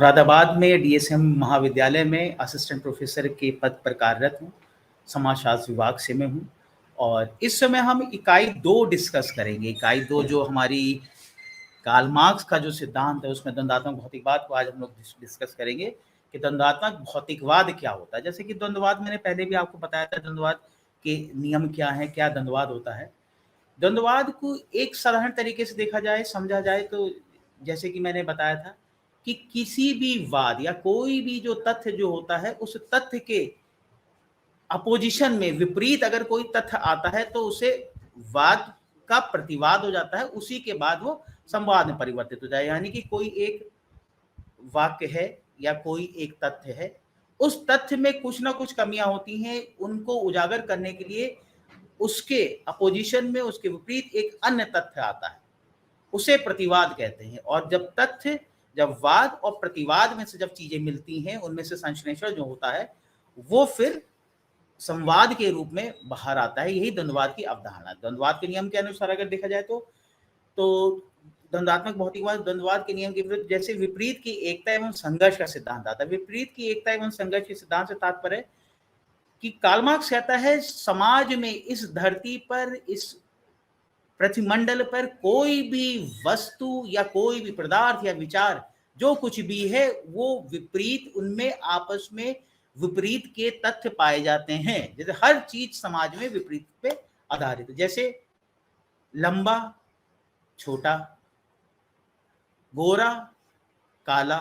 मुरादाबाद में डीएसएम महाविद्यालय में असिस्टेंट प्रोफेसर के पद पर कार्यरत हूँ। समाजशास्त्र विभाग से मैं हूँ और इस समय हम इकाई 2 डिस्कस करेंगे। इकाई 2 जो हमारी कार्ल मार्क्स का जो सिद्धांत है उसमें द्वंद्वात्मक भौतिकवाद को आज हम लोग डिस्कस करेंगे कि द्वंद्वात्मक भौतिकवाद क्या होता है। जैसे कि द्वंद्ववाद मैंने पहले भी आपको बताया था, द्वंद्ववाद के नियम क्या है, क्या द्वंद्ववाद होता है। द्वंद्ववाद को एक साधारण तरीके से देखा जाए, समझा जाए तो जैसे कि मैंने बताया था कि किसी भी वाद या कोई भी जो तथ्य जो होता है उस तथ्य के अपोजिशन में विपरीत अगर कोई तथ्य आता है तो उसे वाद का प्रतिवाद हो जाता है, उसी के बाद वो संवाद में परिवर्तित हो जाए। यानी कि कोई एक वाक्य है या कोई एक तथ्य है, उस तथ्य में कुछ ना कुछ कमियां होती हैं, उनको उजागर करने के लिए उसके अपोजिशन में उसके विपरीत एक अन्य तथ्य आता है, उसे प्रतिवाद कहते हैं। और जब वाद और प्रतिवाद में से जब चीजें मिलती हैं, उनमें से संश्लेषण जो होता है वो फिर संवाद के रूप में बाहर आता है। यही द्वंद्ववाद की अवधारणा। द्वंद्ववाद के नियम के अनुसार अगर देखा जाए तो द्वंद्वात्मक भौतिकवाद द्वंद्ववाद के नियम के विरुद्ध जैसे विपरीत की एकता एवं संघर्ष का सिद्धांत आता है। विपरीत की एकता एवं संघर्ष के सिद्धांत से तात्पर्य है कि कार्ल मार्क्स कहता है समाज में, इस धरती पर, इस पृथ्वीमंडल पर कोई भी वस्तु या कोई भी पदार्थ या विचार जो कुछ भी है वो विपरीत, उनमें आपस में विपरीत के तथ्य पाए जाते हैं। जैसे हर चीज समाज में विपरीत पे आधारित है, जैसे लंबा छोटा, गोरा काला,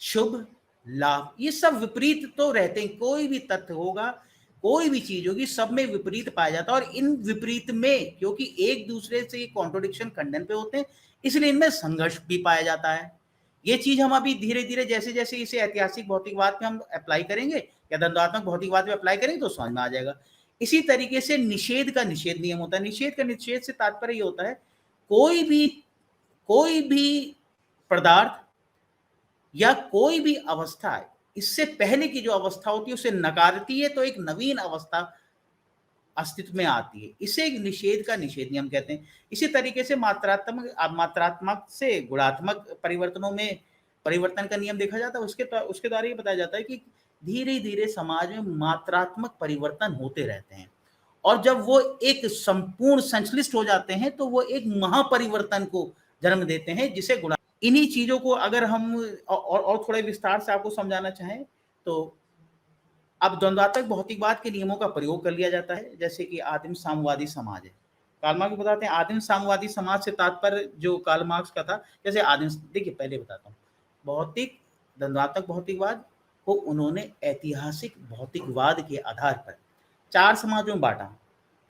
शुभ लाभ, ये सब विपरीत तो रहते हैं। कोई भी तथ्य होगा, कोई भी चीज होगी, सब में विपरीत पाया जाता है। और इन विपरीत में क्योंकि एक दूसरे से कॉन्ट्रोडिक्शन खंडन पे होते हैं, इसलिए इनमें संघर्ष भी पाया जाता है। ये चीज हम अभी धीरे धीरे जैसे जैसे इसे ऐतिहासिक भौतिकवाद में हम अप्लाई करेंगे या द्वंद्वात्मक भौतिकवाद में अप्लाई करेंगे तो समझ में आ जाएगा। इसी तरीके से निषेध का निषेध नियम होता है। निषेध का निषेध से तात्पर्य ये होता है कोई भी पदार्थ या कोई भी अवस्था इससे पहले की जो अवस्था होती है उसे नकारती है तो एक नवीन अवस्था अस्तित्व में आती है। इसे एक निषेध का निषेध नियम कहते हैं। इसी तरीके से मात्रात्मक से गुणात्मक परिवर्तनों में परिवर्तन का नियम देखा जाता है। उसके द्वारा ये बताया जाता है कि धीरे धीरे समाज में मात्रात्मक परिवर्तन होते रहते हैं और जब वो एक संपूर्ण संश्लिष्ट हो जाते हैं तो वो एक महापरिवर्तन को जन्म देते हैं, जिसे गुणा। इन्हीं चीजों को अगर हम और थोड़े विस्तार से आपको समझाना चाहें तो अब द्वंद्वात्मक भौतिकवाद के नियमों का प्रयोग कर लिया जाता है। जैसे कि आदिम साम्यवादी समाज है, कार्ल मार्क्स बताते हैं आदिम साम्यवादी समाज से तात्पर्य जो कार्ल मार्क्स का था। जैसे आदिम, देखिए पहले बताता हूँ, द्वंद्वात्मक भौतिकवाद को उन्होंने ऐतिहासिक भौतिकवाद के आधार पर 4 समाजों में बांटा।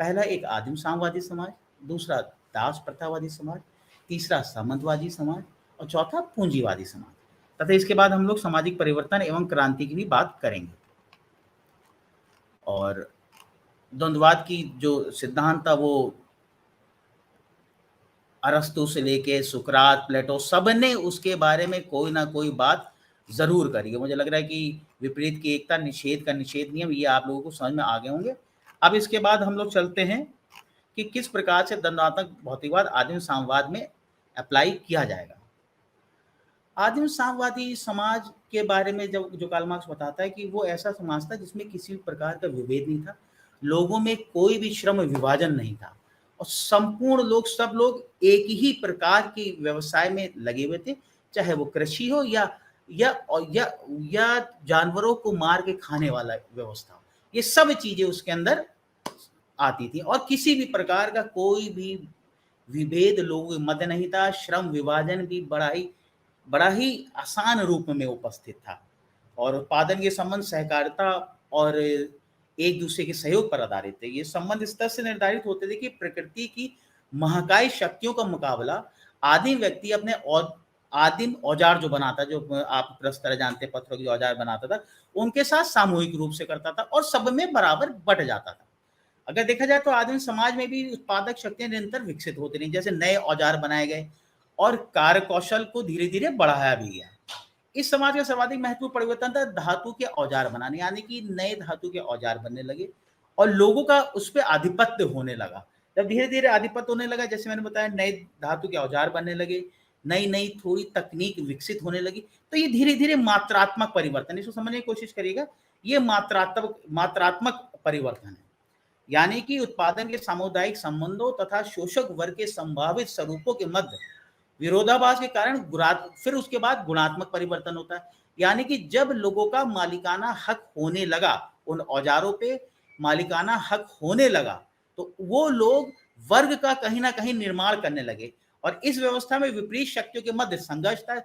पहला एक आदिम साम्यवादी समाज, दूसरा दास प्रथावादी समाज, तीसरा सामंतवादी समाज और चौथा पूंजीवादी समाज। तथा इसके बाद हम लोग सामाजिक परिवर्तन एवं क्रांति की भी बात करेंगे। और द्वंद्ववाद की जो सिद्धांत था वो अरस्तु से लेके सुकरात, प्लेटो, सब ने उसके बारे में कोई ना कोई बात जरूर करी है। मुझे लग रहा है कि विपरीत की एकता, निषेध का निषेध नियम, ये आप लोगों को समझ में आ गए होंगे। अब इसके बाद हम लोग चलते हैं कि किस प्रकार से द्वंद्वात्मक भौतिकवाद आदिम साम्यवाद में अप्लाई किया जाएगा। आदिम साम्यवादी समाज के बारे में जो कार्ल मार्क्स बताता है कि वो ऐसा समाज था जिसमें किसी भी प्रकार का विभेद नहीं था, लोगों में कोई भी श्रम विभाजन नहीं था और संपूर्ण लोग, सब लोग एक ही प्रकार के व्यवसाय में लगे हुए थे, चाहे वो कृषि हो या जानवरों को मार के खाने वाला व्यवस्था, ये सब चीजें उसके अंदर आती थी और किसी भी प्रकार का कोई भी विभेद लोगों के मध्य नहीं था। श्रम विभाजन भी बड़ा ही आसान रूप में उपस्थित था और उत्पादन के संबंध सहकारिता और एक दूसरे के सहयोग पर आधारित थे। ये संबंध इस तरह से निर्धारित होते थे कि प्रकृति की महाकाय शक्तियों का मुकाबला आदिम व्यक्ति अपने आदिम औजार जो बनाता, जो आप प्रस्तर जानते, पत्थरों के औजार बनाता था, उनके साथ सामूहिक रूप से करता था और सब में बराबर बट जाता था। अगर देखा जाए तो आदिम समाज में भी उत्पादक शक्तियां निरंतर विकसित होती रही, जैसे नए औजार बनाए गए और कार्य कौशल को धीरे धीरे बढ़ाया भी गया। इस समाज का सर्वाधिक महत्वपूर्ण परिवर्तन था धातु के औजार बनाने, यानी कि नए धातु के औजार बनने लगे और लोगों का उस पर आधिपत्य होने लगा। जब धीरे धीरे आधिपत्य होने लगा, जैसे मैंने बताया, नए धातु के औजार बनने लगे, नई नई थोड़ी तकनीक विकसित होने लगी, तो ये धीरे धीरे मात्रात्मक परिवर्तन, इसको समझने की कोशिश करिएगा, ये मात्रात्मक मात्रात्मक परिवर्तन है। यानी कि उत्पादन के सामुदायिक संबंधों तथा शोषक वर्ग के संभावित स्वरूपों के मध्य विरोधाभास के कारण फिर उसके बाद गुणात्मक परिवर्तन होता है। यानी कि जब लोगों का मालिकाना हक होने लगा, उन औजारों पे मालिकाना हक होने लगा, तो वो लोग वर्ग का कहीं ना कहीं निर्माण करने लगे और इस व्यवस्था में विपरीत शक्तियों के मध्य संघर्ष था,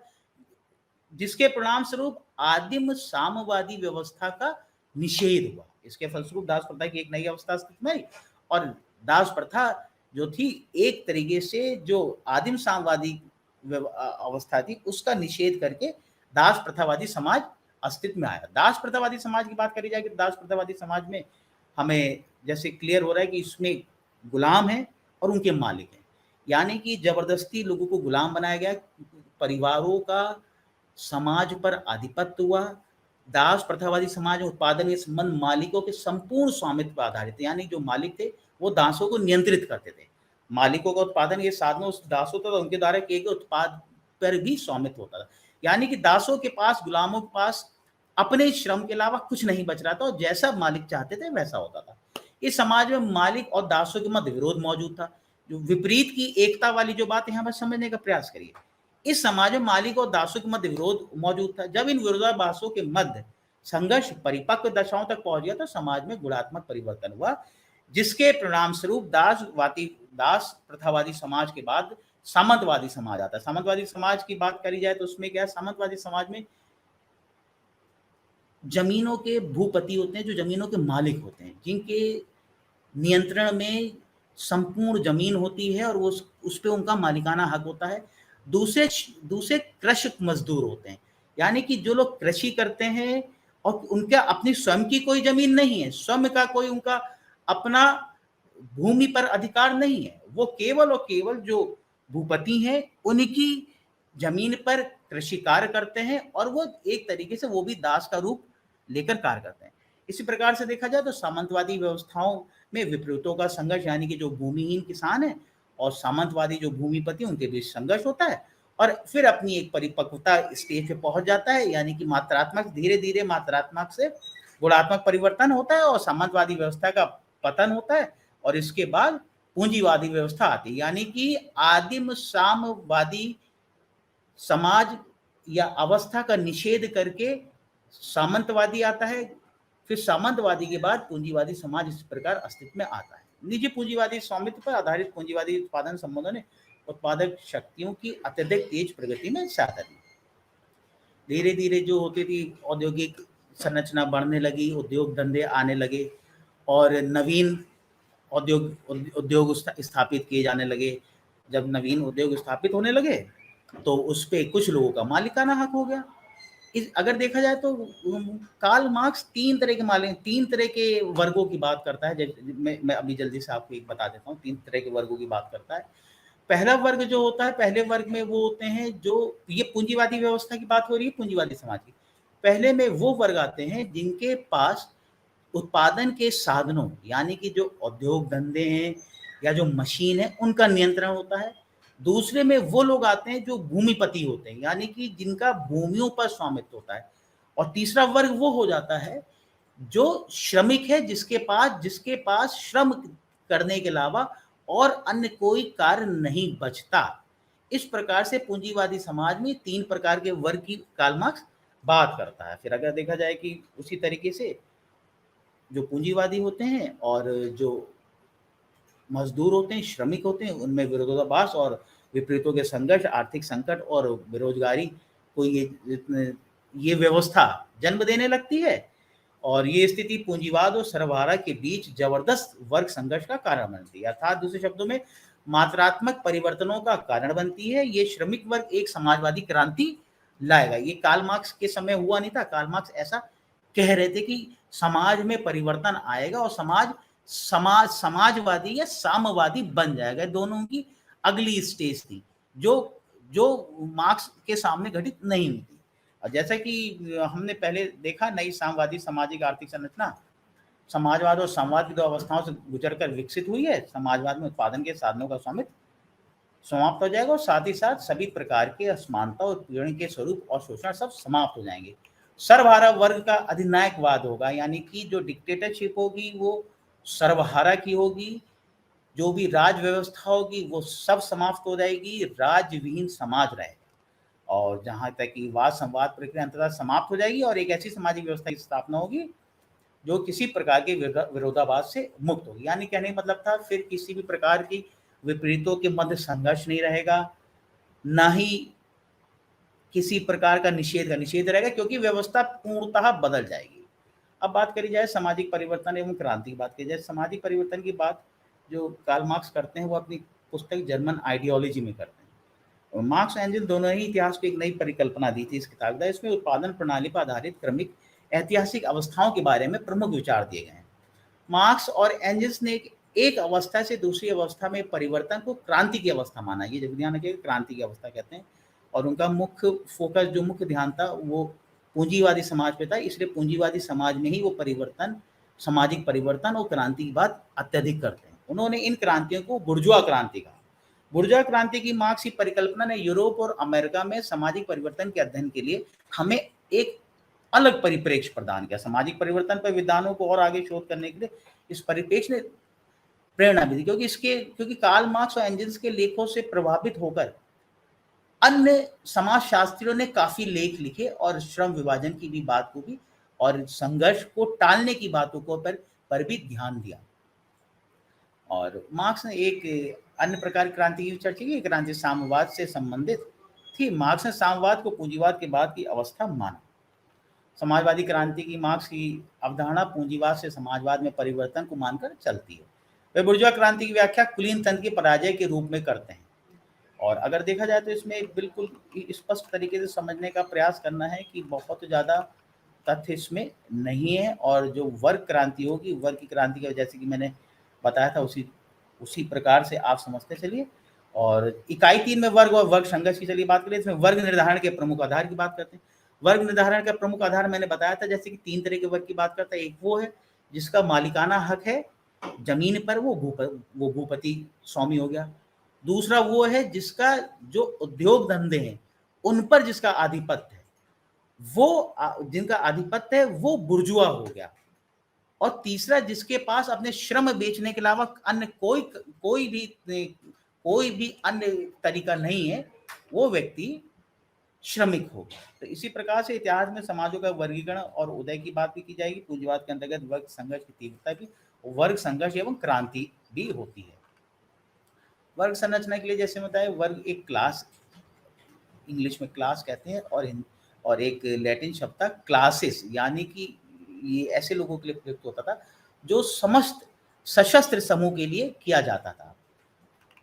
जिसके परिणाम स्वरूप आदिम साम्यवादी व्यवस्था का निषेध हुआ। इसके फलस्वरूप दास प्रथा की एक नई अवस्था अस्तित्व में आई और दास प्रथा जो थी एक तरीके से जो आदिम साम्यवादी अवस्था थी उसका निषेध करके दास प्रथावादी समाज अस्तित्व में आया। दास प्रथावादी समाज की बात करी जाए कि दास प्रथावादी समाज में हमें जैसे क्लियर हो रहा है कि इसमें गुलाम है और उनके मालिक हैं, यानी कि जबरदस्ती लोगों को गुलाम बनाया गया, परिवारों का समाज पर आधिपत्य हुआ। दास प्रथावादी समाज में उत्पादन के संबंध मालिकों के संपूर्ण स्वामित्व पर आधारित थे, यानी जो मालिक थे वो दासों को नियंत्रित करते थे। मालिकों का उत्पादन के साधनों उस दासों तथा उनके द्वारा किए गए उत्पाद पर भी स्वामित्व होता था, यानी कि दासों के पास, गुलामों के पास अपने श्रम के अलावा कुछ नहीं बच रहा था और जैसा मालिक चाहते थे वैसा होता था। इस समाज में मालिक और दासों के मध्य विरोध मौजूद था। जो विपरीत की एकता वाली जो बात यहाँ पर समझने का प्रयास करिए, इस समाज में मालिक और दासों के मध्य विरोध मौजूद था। जब इन विरोधाभासों के मध्य संघर्ष परिपक्व दशाओं तक पहुंच गया तो समाज में गुणात्मक परिवर्तन हुआ, जिसके परिणाम स्वरूप दास प्रथावादी समाज के बाद सामंतवादी समाज आता है। सामंतवादी समाज की बात करी जाए तो उसमें क्या है, सामंतवादी समाज में जमीनों के भूपति होते हैं, जो जमीनों के मालिक होते हैं, जिनके नियंत्रण में संपूर्ण जमीन होती है और वो उस पे उनका मालिकाना हक होता है। दूसरे दूसरे कृषक मजदूर होते हैं, यानी कि जो लोग कृषि करते हैं और उनका अपनी स्वयं की कोई जमीन नहीं है, स्वयं का कोई उनका अपना भूमि पर अधिकार नहीं है, वो केवल और केवल जो भूपति हैं उनकी जमीन पर कृषि कार्य करते हैं और वो एक तरीके से वो भी दास का रूप लेकर कार्य करते हैं। इसी प्रकार से देखा जाए तो सामंतवादी व्यवस्थाओं में विपरीतों का संघर्ष, यानी कि जो भूमिहीन किसान है और सामंतवादी जो भूमिपति, उनके बीच संघर्ष होता है और फिर अपनी एक परिपक्वता स्टेज पे पहुंच जाता है, यानी कि मात्रात्मक, धीरे धीरे मात्रात्मक से गुणात्मक परिवर्तन होता है और सामंतवादी व्यवस्था का पतन होता है और इसके बाद पूंजीवादी व्यवस्था आती है, यानी कि आदिम साम्यवादी समाज या अवस्था का निषेध करके सामंतवादी आता है। फिर सामंतवादी के बाद पूंजीवादी समाज इस प्रकार अस्तित्व में आता है। निजी पूंजीवादी स्वामित्व पर आधारित पूंजीवादी उत्पादन संबंधों ने उत्पादक शक्तियों की अत्यधिक तेज प्रगति में सहायता दी। धीरे धीरे जो होती थी औद्योगिक संरचना बढ़ने लगी, उद्योग धंधे आने लगे और नवीन उद्योग स्थापित किए जाने लगे। जब नवीन उद्योग स्थापित होने लगे तो उस पे कुछ लोगों का मालिकाना हक हो गया। अगर देखा जाए तो कार्ल मार्क्स तीन तरह के वर्गों की बात करता है। जैसे मैं अभी जल्दी से आपको एक बता देता हूँ, तीन तरह के वर्गों की बात करता है। पहला वर्ग जो होता है, पहले वर्ग में वो होते हैं जो, ये पूंजीवादी व्यवस्था की बात हो रही है, पूंजीवादी समाज की। पहले में वो वर्ग आते हैं जिनके पास उत्पादन के साधनों, यानी कि जो उद्योग धंधे हैं या जो मशीन है, उनका नियंत्रण होता है। दूसरे में वो लोग आते हैं जो भूमिपति होते हैं, यानी कि जिनका भूमियों पर स्वामित्व होता है। और तीसरा वर्ग वो हो जाता है जो श्रमिक है, जिसके पास श्रम करने के अलावा और अन्य कोई कार्य नहीं बचता। इस प्रकार से पूंजीवादी समाज में तीन प्रकार के वर्ग की कार्ल मार्क्स बात करता है। फिर अगर देखा जाए कि उसी तरीके से जो पूंजीवादी होते हैं और जो मजदूर होते हैं, श्रमिक होते हैं, उनमें विरोधाभास और विपरीतों के संघर्ष, आर्थिक संकट और बेरोजगारी को ये व्यवस्था जन्म देने लगती है और ये स्थिति पूंजीवाद और सरबराह के बीच जबरदस्त वर्ग संघर्ष का कारण बनती है। अर्थात दूसरे शब्दों में मात्रात्मक परिवर्तनों का कारण बनती है। ये श्रमिक वर्ग एक समाजवादी क्रांति लाएगा। ये कार्ल मार्क्स के समय हुआ नहीं था। कार्ल मार्क्स ऐसा कह रहे थे कि समाज में परिवर्तन आएगा और समाजवादी या साम्यवादी बन जाएगा। दोनों की अगली स्टेज थी जो जो मार्क्स के सामने घटित नहीं हुई थी। और जैसा कि हमने पहले देखा, नई साम्यवादी सामाजिक आर्थिक संरचना समाजवाद और साम्यवाद की दो अवस्थाओं से गुजरकर विकसित हुई है। समाजवाद में उत्पादन के साधनों का स्वामित्व समाप्त हो जाएगा और साथ ही साथ सभी प्रकार के असमानता और पीड़न के स्वरूप और शोषण सब समाप्त हो जाएंगे। सर्वहारा वर्ग का अधिनायकवाद होगा, यानी कि जो डिक्टेटरशिप होगी वो सर्वहारा की होगी, जो भी राज व्यवस्था होगी वो सब समाप्त हो जाएगी, राज्यविहीन समाज रहेगा। और जहाँ तक कि वाद संवाद प्रक्रिया अंततः समाप्त हो जाएगी और एक ऐसी सामाजिक व्यवस्था की स्थापना होगी जो किसी प्रकार के विरोधाभास से मुक्त होगी। यानी कहने का मतलब था, फिर किसी भी प्रकार की विपरीतों के मध्य संघर्ष नहीं रहेगा, ना ही किसी प्रकार का निषेध रहेगा, क्योंकि व्यवस्था पूर्णतः बदल जाएगी। अब बात करी जाए सामाजिक परिवर्तन एवं क्रांति की बात की जाए। सामाजिक परिवर्तन की बात जो कार्ल मार्क्स करते हैं वो अपनी पुस्तक जर्मन आइडियोलॉजी में करते हैं। और मार्क्स और एंजल दोनों ही इतिहास को एक नई परिकल्पना दी थी इस किताब का। इसमें उत्पादन प्रणाली पर आधारित क्रमिक ऐतिहासिक अवस्थाओं के बारे में प्रमुख विचार दिए गए हैं। मार्क्स और एंजल्स ने एक अवस्था से दूसरी अवस्था में परिवर्तन को क्रांति की अवस्था माना। ये जब ध्यान रखिएगा, क्रांति की अवस्था कहते हैं। और उनका मुख्य फोकस, जो मुख्य ध्यान था वो पूंजीवादी समाज पे था, इसलिए पूंजीवादी समाज में ही वो परिवर्तन, सामाजिक परिवर्तन और क्रांति की बात अत्यधिक करते हैं। उन्होंने इन क्रांतियों को बुर्जुआ क्रांति कहा। बुर्जुआ क्रांति की मार्क्स की परिकल्पना ने यूरोप और अमेरिका में सामाजिक परिवर्तन के अध्ययन के लिए हमें एक अलग परिप्रेक्ष्य प्रदान किया। सामाजिक परिवर्तन पर विद्वानों को और आगे शोध करने के लिए इस परिप्रेक्ष्य ने प्रेरणा भी दी, क्योंकि कार्ल मार्क्स और एंजल्स के लेखों से प्रभावित होकर अन्य समाजशास्त्रियों ने काफी लेख लिखे और श्रम विभाजन की भी बात को भी और संघर्ष को टालने की बातों को पर भी ध्यान दिया। और मार्क्स ने एक अन्य प्रकार की क्रांति की चर्चा की। क्रांति साम्यवाद से संबंधित थी। मार्क्स ने साम्यवाद को पूंजीवाद के बाद की अवस्था माना। समाजवादी क्रांति की मार्क्स की अवधारणा पूंजीवाद से समाजवाद में परिवर्तन को मानकर चलती है। वे बुर्जुआ क्रांति की व्याख्या कुलीन तंत्र के पराजय के रूप में करते हैं। और अगर देखा जाए तो इसमें बिल्कुल स्पष्ट तरीके से समझने का प्रयास करना है कि बहुत ज़्यादा तथ्य इसमें नहीं है। और जो वर्ग क्रांति होगी, वर्ग की क्रांति का जैसे कि मैंने बताया था उसी प्रकार से आप समझते चलिए। और इकाई 3 में वर्ग और वर्ग संघर्ष की चलिए बात करें। इसमें वर्ग निर्धारण के प्रमुख आधार की बात करते हैं। वर्ग निर्धारण का प्रमुख आधार मैंने बताया था, जैसे कि 3 तरह के वर्ग की बात करता है। एक वो है जिसका मालिकाना हक है जमीन पर, वो भूपति स्वामी हो गया। दूसरा वो है जिसका जो उद्योग धंधे हैं उन पर जिसका आधिपत्य है, वो जिनका आधिपत्य है वो बुर्जुआ हो गया। और तीसरा जिसके पास अपने श्रम बेचने के अलावा अन्य कोई भी अन्य तरीका नहीं है, वो व्यक्ति श्रमिक हो गया। तो इसी प्रकार से इतिहास में समाजों का वर्गीकरण और उदय की बात भी की जाएगी। पूंजीवाद के अंतर्गत वर्ग संघर्ष की तीव्रता भी, वर्ग संघर्ष एवं क्रांति भी होती है। वर्ग संरचना के लिए जैसे बताया, वर्ग एक क्लास, इंग्लिश में क्लास कहते हैं, और एक लैटिन शब्द था क्लासेस, यानी कि ये ऐसे लोगों के लिए प्रयुक्त होता था जो समस्त सशस्त्र समूह के लिए किया जाता था।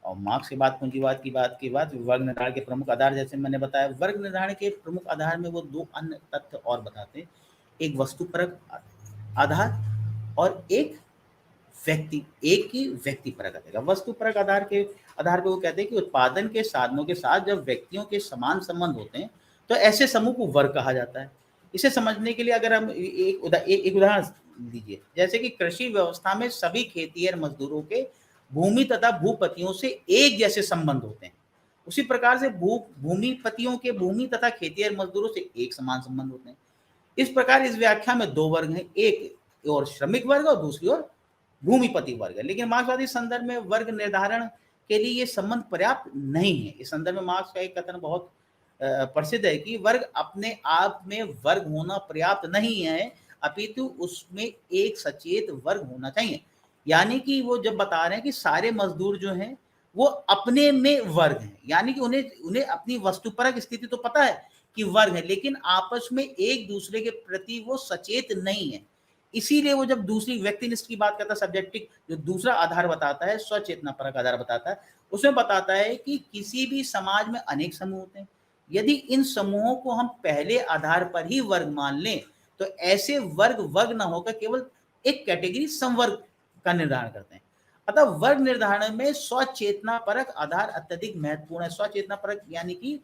और मार्क्स के बाद पूंजीवाद की बात के बाद वर्ग निर्धारण के प्रमुख आधार, जैसे मैंने बताया, वर्ग निर्धारण के प्रमुख आधार में वो 2 अन्य तथ्य और बताते हैं। एक वस्तुपरक आधार और एक व्यक्तिपरक आधार। वस्तुपरक आधार पे वो कहते हैं कि उत्पादन के साधनों के साथ जब व्यक्तियों के समान संबंध होते हैं तो ऐसे समूह को वर्ग कहा जाता है। इसे समझने के लिए अगर हम एक उदाहरण दीजिए, जैसे कि कृषि व्यवस्था में सभी खेतिहर मजदूरों के भूमि तथा भूपतियों से एक जैसे संबंध होते हैं, उसी प्रकार से भूमिपतियों के भूमि तथा खेतिहर मजदूरों से एक समान संबंध होते हैं। इस प्रकार इस व्याख्या में 2 वर्ग हैं, एक और श्रमिक वर्ग और दूसरी ओर भूमिपति वर्ग है। लेकिन मार्क्सवादी संदर्भ में वर्ग निर्धारण के लिए ये संबंध पर्याप्त नहीं है। इस संदर्भ में मार्क्स का एक कथन बहुत प्रसिद्ध है कि वर्ग अपने आप में वर्ग होना पर्याप्त नहीं है, अपितु उसमें एक सचेत वर्ग होना चाहिए। यानी कि वो जब बता रहे हैं कि सारे मजदूर जो हैं वो अपने में वर्ग हैं, यानी कि उन्हें अपनी वस्तुपरक स्थिति तो पता है कि वर्ग है, लेकिन आपस में एक दूसरे के प्रति वो सचेत नहीं है। इसीलिए वो जब दूसरी व्यक्तिनिष्ठ की बात करता है, सब्जेक्टिव जो दूसरा आधार बताता है, स्वचेतना परक आधार बताता है, उसमें बताता है कि किसी भी समाज में अनेक समूह होते हैं। यदि इन समूहों को हम पहले आधार पर ही वर्ग मान लें तो ऐसे वर्ग न होकर केवल एक कैटेगरी समवर्ग का निर्धारण करते हैं। अतः वर्ग निर्धारण में स्वचेतना परक आधार अत्यधिक महत्वपूर्ण है। स्वचेतना परक यानी कि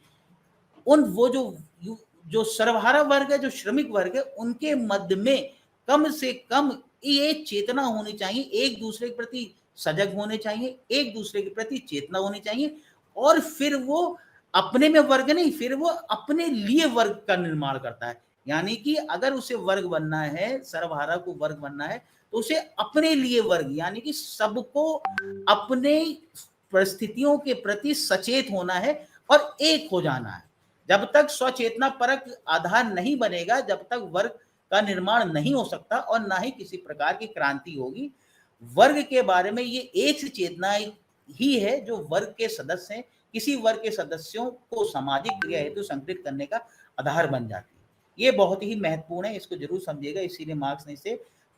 वो जो सर्वहारा वर्ग है, जो श्रमिक वर्ग है, उनके मध्य में कम से कम ये चेतना होनी चाहिए, एक दूसरे के प्रति सजग होने चाहिए, एक दूसरे के प्रति चेतना होनी चाहिए, और फिर वो अपने में वर्ग नहीं, फिर वो अपने लिए वर्ग का निर्माण करता है। यानी कि अगर उसे वर्ग बनना है, सर्वहारा को वर्ग बनना है, तो उसे अपने लिए वर्ग, यानी कि सबको अपने परिस्थितियों के प्रति सचेत होना है और एक हो जाना है। जब तक स्वचेतना परक आधार नहीं बनेगा, जब तक वर्ग का निर्माण नहीं हो सकता और ना ही किसी प्रकार की क्रांति होगी। वर्ग के बारे में ये एक सी चेतना ही है जो वर्ग के सदस्य हैं, किसी वर्ग के सदस्यों को सामाजिक क्रिया हेतु संगठित करने का आधार बन जाती है। ये बहुत ही महत्वपूर्ण है, इसको जरूर समझिएगा। इसीलिए मार्क्स ने इसे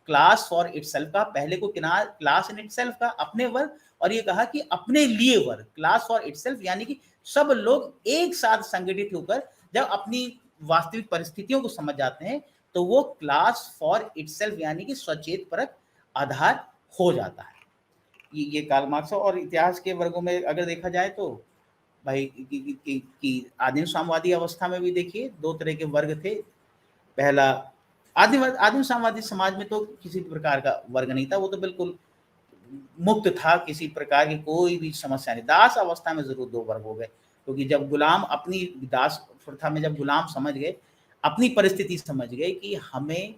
क्लास फॉर इटसेल्फ का, पहले को क्लास इन इटसेल्फ का, अपने वर्ग, और ये कहा कि अपने लिए वर्ग, क्लास फॉर इटसेल्फ, यानी कि सब लोग एक साथ संगठित होकर जब अपनी वास्तविक परिस्थितियों को समझ जाते हैं तो वो क्लास फॉर इटसेल्फ यानी कि स्वचेत परक आधार हो जाता है। ये कार्ल मार्क्स। और इतिहास के वर्गों में अगर देखा जाए तो भाई कि आदिम साम्यवादी अवस्था में भी देखिए दो तरह के वर्ग थे। पहला, आदिम साम्यवादी समाज में तो किसी प्रकार का वर्ग नहीं था, वो तो बिल्कुल मुक्त था, किसी प्रकार की कोई भी समस्या नहीं। दास अवस्था में जरूर दो वर्ग हो गए, क्योंकि जब गुलाम अपनी दास प्रथा में जब गुलाम समझ गए, अपनी परिस्थिति समझ गए कि हमें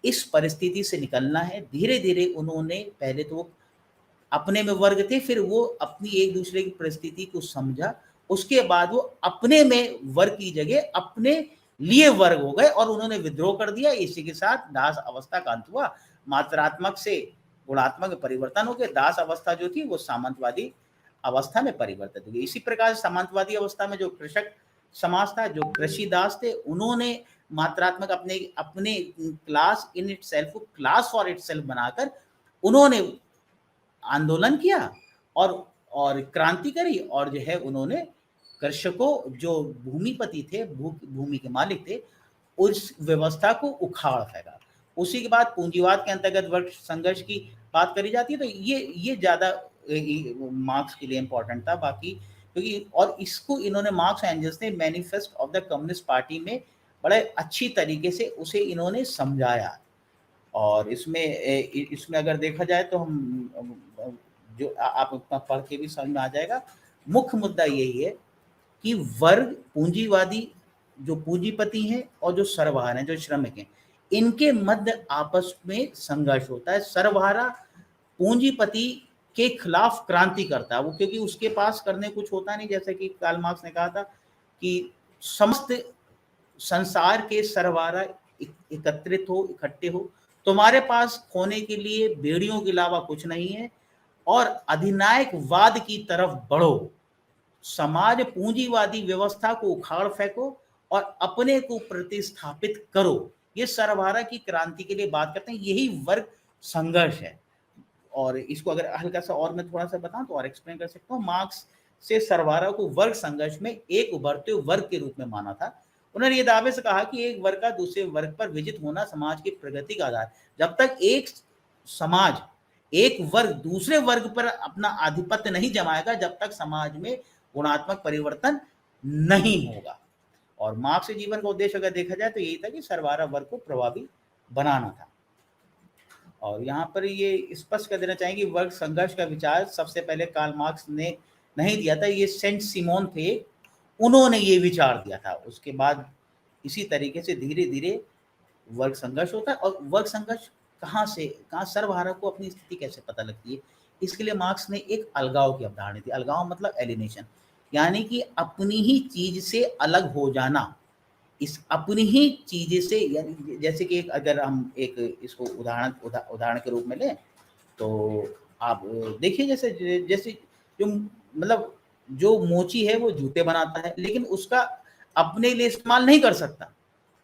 इस परिस्थिति से निकलना है, धीरे धीरे उन्होंने, पहले तो वो अपने में वर्ग थे, फिर वो अपनी एक दूसरे की परिस्थिति को समझा, उसके बाद वो अपने में वर्ग की जगह अपने लिए वर्ग हो गए और उन्होंने विद्रोह कर दिया। इसी के साथ दास अवस्था का अंत हुआ, मात्रात्मक से गुणात्मक में परिवर्तन हो गया। दास अवस्था जो थी वो सामंतवादी अवस्था में परिवर्तित हो गई। इसी प्रकार सामंतवादी अवस्था में जो कृषक समाज था, जो कृषि दास थे, उन्होंने मात्रात्मक अपने अपने क्लास इन इटसेल्फ को क्लास फॉर इटसेल्फ बनाकर उन्होंने आंदोलन किया और क्रांति करी, और जो है उन्होंने कृषकों, जो भूमिपति थे, भूमि के मालिक थे, उस व्यवस्था को उखाड़ फेंका। उसी के बाद पूंजीवाद के अंतर्गत वर्ग संघर्ष की बात करी जाती है, तो ये ज्यादा मार्क्स के लिए इंपॉर्टेंट था। बाकी क्योंकि और इसको इन्होंने, मार्क्स एंजल्स ने manifest of the communist party में बड़े अच्छी तरीके से उसे इन्होंने समझाया। और इसमें अगर देखा जाए तो हम जो आप उतना पढ़ के भी समझ में आ जाएगा। मुख्य मुद्दा यही है कि वर्ग, पूंजीवादी जो पूंजीपति हैं और जो सर्वहारा हैं, जो श्रमिक हैं, इनके मध्य आपस में संघर्ष होता है। सर्वहारा पूंजीपति के खिलाफ क्रांति करता है वो, क्योंकि उसके पास करने कुछ होता नहीं। जैसे कि कार्ल मार्क्स ने कहा था कि समस्त संसार के सर्वहारा एकत्रित हो, इकट्ठे हो, तुम्हारे पास खोने के लिए बेड़ियों के अलावा कुछ नहीं है, और अधिनायकवाद की तरफ बढ़ो, समाज पूंजीवादी व्यवस्था को उखाड़ फेंको और अपने को प्रतिस्थापित करो। ये सर्वहारा की क्रांति के लिए बात करते हैं, यही वर्ग संघर्ष है। और इसको अगर हल्का सा और मैं थोड़ा सा बताऊं तो और एक्सप्लेन कर सकता हूँ। मार्क्स से सर्वहारा को वर्ग संघर्ष में एक उभरते हुए वर्ग के रूप में माना था। उन्होंने ये दावे से कहा कि एक वर्ग का दूसरे वर्ग पर विजित होना समाज की प्रगति का आधार। जब तक एक समाज, एक वर्ग दूसरे वर्ग पर अपना आधिपत्य नहीं जमाएगा, जब तक समाज में गुणात्मक परिवर्तन नहीं होगा। और मार्क्स के जीवन का उद्देश्य अगर देखा जाए तो यही था कि सर्वहारा वर्ग को प्रभावी बनाना था। और यहाँ पर ये स्पष्ट कर देना चाहेंगे, वर्ग संघर्ष का विचार सबसे पहले कार्ल मार्क्स ने नहीं दिया था, ये सेंट सिमोन थे, उन्होंने ये विचार दिया था। उसके बाद इसी तरीके से धीरे धीरे वर्ग संघर्ष होता है। और वर्ग संघर्ष कहाँ सर्वहारा को अपनी स्थिति कैसे पता लगती है, इसके लिए मार्क्स ने एक अलगाव की अवधारणा दी। अलगाव मतलब एलिनेशन, यानी कि अपनी ही चीज से अलग हो जाना। इस अपनी ही चीजें से, यानी जैसे कि अगर हम एक इसको उदाहरण के रूप में लें तो आप देखिए, जैसे जैसे जो मतलब जो मोची है वो जूते बनाता है, लेकिन उसका अपने लिए इस्तेमाल नहीं कर सकता।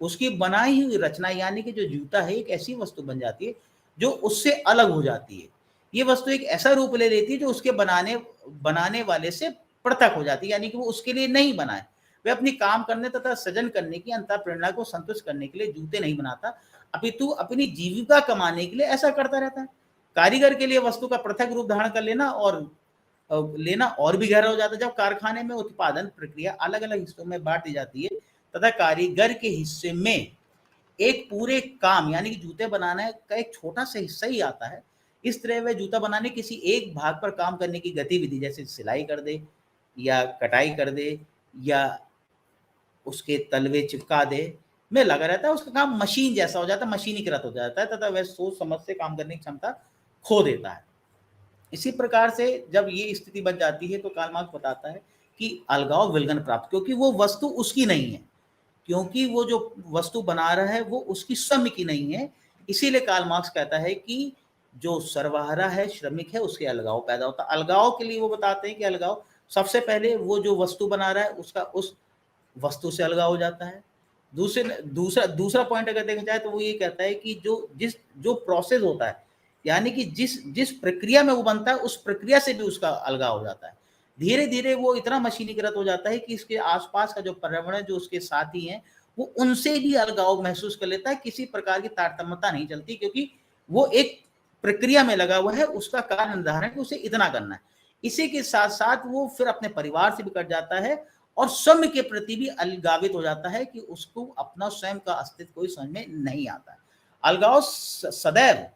उसकी बनाई हुई रचना यानी कि जो जूता है एक ऐसी वस्तु बन जाती है जो उससे अलग हो जाती है। ये वस्तु एक ऐसा रूप ले लेती है जो उसके बनाने वाले से पृथक हो जाती है, यानी कि वो उसके लिए नहीं बना है। वह अपनी काम करने तथा सृजन करने की अंतर प्रेरणा को संतुष्ट करने के लिए जूते नहीं बनाता, अपितु अपनी जीविका कमाने के लिए ऐसा करता रहता है। कारीगर के लिए वस्तु का पृथक रूप धारण कर लेना और भी गहरा हो जाता है। जब कारखाने में उत्पादन प्रक्रिया अलग अलग हिस्सों में बांट दी जाती है तथा कारीगर के हिस्से में एक पूरे काम यानी कि जूते बनाने का एक छोटा सा हिस्सा ही आता है, इस तरह वह जूता बनाने किसी एक भाग पर काम करने की गतिविधि, जैसे सिलाई कर दे या कटाई कर दे या उसके तलवे चिपका दे में लगा रहता है, उसका काम मशीन जैसा हो जाता है, मशीनीकृत हो जाता है तथा वह सोच समझ से काम करने की क्षमता खो देता है। इसी प्रकार से जब ये स्थिति बन जाती है तो कार्ल मार्क्स बताता है कि अलगाव विलगन प्राप्त, क्योंकि वो वस्तु उसकी नहीं है, क्योंकि वो जो वस्तु बना रहा है वो उसकी स्वयं की नहीं है। इसीलिए कार्ल मार्क्स कहता है कि जो सर्वहारा है, श्रमिक है, उसके अलगाव पैदा होता है। अलगाव के लिए वो बताते हैं कि अलगाव सबसे पहले वो जो वस्तु बना रहा है उसका उस वस्तु से अलगाव हो जाता है। दूसरा दूसरा पॉइंट अगर देखा जाए तो वो ये कहता है कि जो प्रोसेस होता है, यानी कि जिस जिस प्रक्रिया में वो बनता है उस प्रक्रिया से भी उसका अलगाव हो जाता है। धीरे धीरे वो इतना मशीनीकृत हो जाता है कि इसके आसपास का जो पर्यावरण, जो उसके साथी हैं, वो उनसे भी अलगाव महसूस कर लेता है। किसी प्रकार की तारतम्यता नहीं चलती, क्योंकि वो एक प्रक्रिया में लगा हुआ है, उसका कार्य निर्धारण है कि उसे इतना करना है। इसी के साथ साथ वो फिर अपने परिवार से भी कट जाता है और स्वयं के प्रति भी अलगावित हो जाता है कि उसको अपना स्वयं का अस्तित्व कोई समझ में नहीं आता है। अलगाव सदैव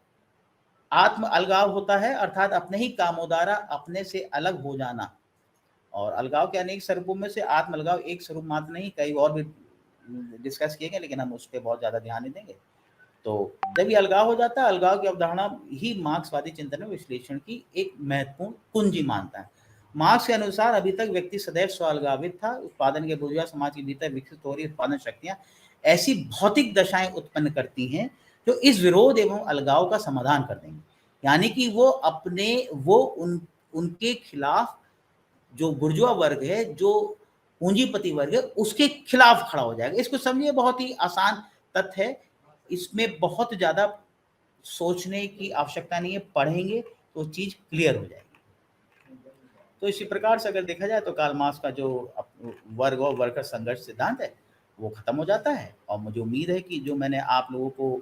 आत्म अलगाव होता है, अर्थात अपने ही कामों द्वारा अपने से अलग हो जाना। और अलगाव के अनेक स्वरूपों में से आत्म अलगाव एक स्वरूप मात्र नहीं, कई और भी डिस्कस किए गए, लेकिन हम उस पर बहुत ज्यादा ध्यान नहीं देंगे। तो जब ये अलगाव हो जाता है, अलगाव की अवधारणा ही मार्क्सवादी चिंतन में विश्लेषण की एक महत्वपूर्ण कुंजी मानता है। मार्क्स के अनुसार अभी तक व्यक्ति सदैव स्व अलगावित था। उत्पादन के बुर्जुआ समाज के भीतर विकसित हो रही उत्पादन शक्तियां ऐसी भौतिक दशाएं उत्पन्न करती हैं जो इस विरोध एवं अलगाव का समाधान कर देंगे। यानी कि वो अपने वो उनके खिलाफ, जो बुर्जुआ वर्ग है, जो पूंजीपति वर्ग है, उसके खिलाफ खड़ा हो जाएगा। इसको समझिए, बहुत ही आसान तथ्य है, इसमें बहुत ज़्यादा सोचने की आवश्यकता नहीं है, पढ़ेंगे तो चीज़ क्लियर हो जाएगी। तो इसी प्रकार से अगर देखा जाए तो कार्ल मार्क्स का जो वर्ग और वर्कर संघर्ष सिद्धांत है वो खत्म हो जाता है। और मुझे उम्मीद है कि जो मैंने आप लोगों को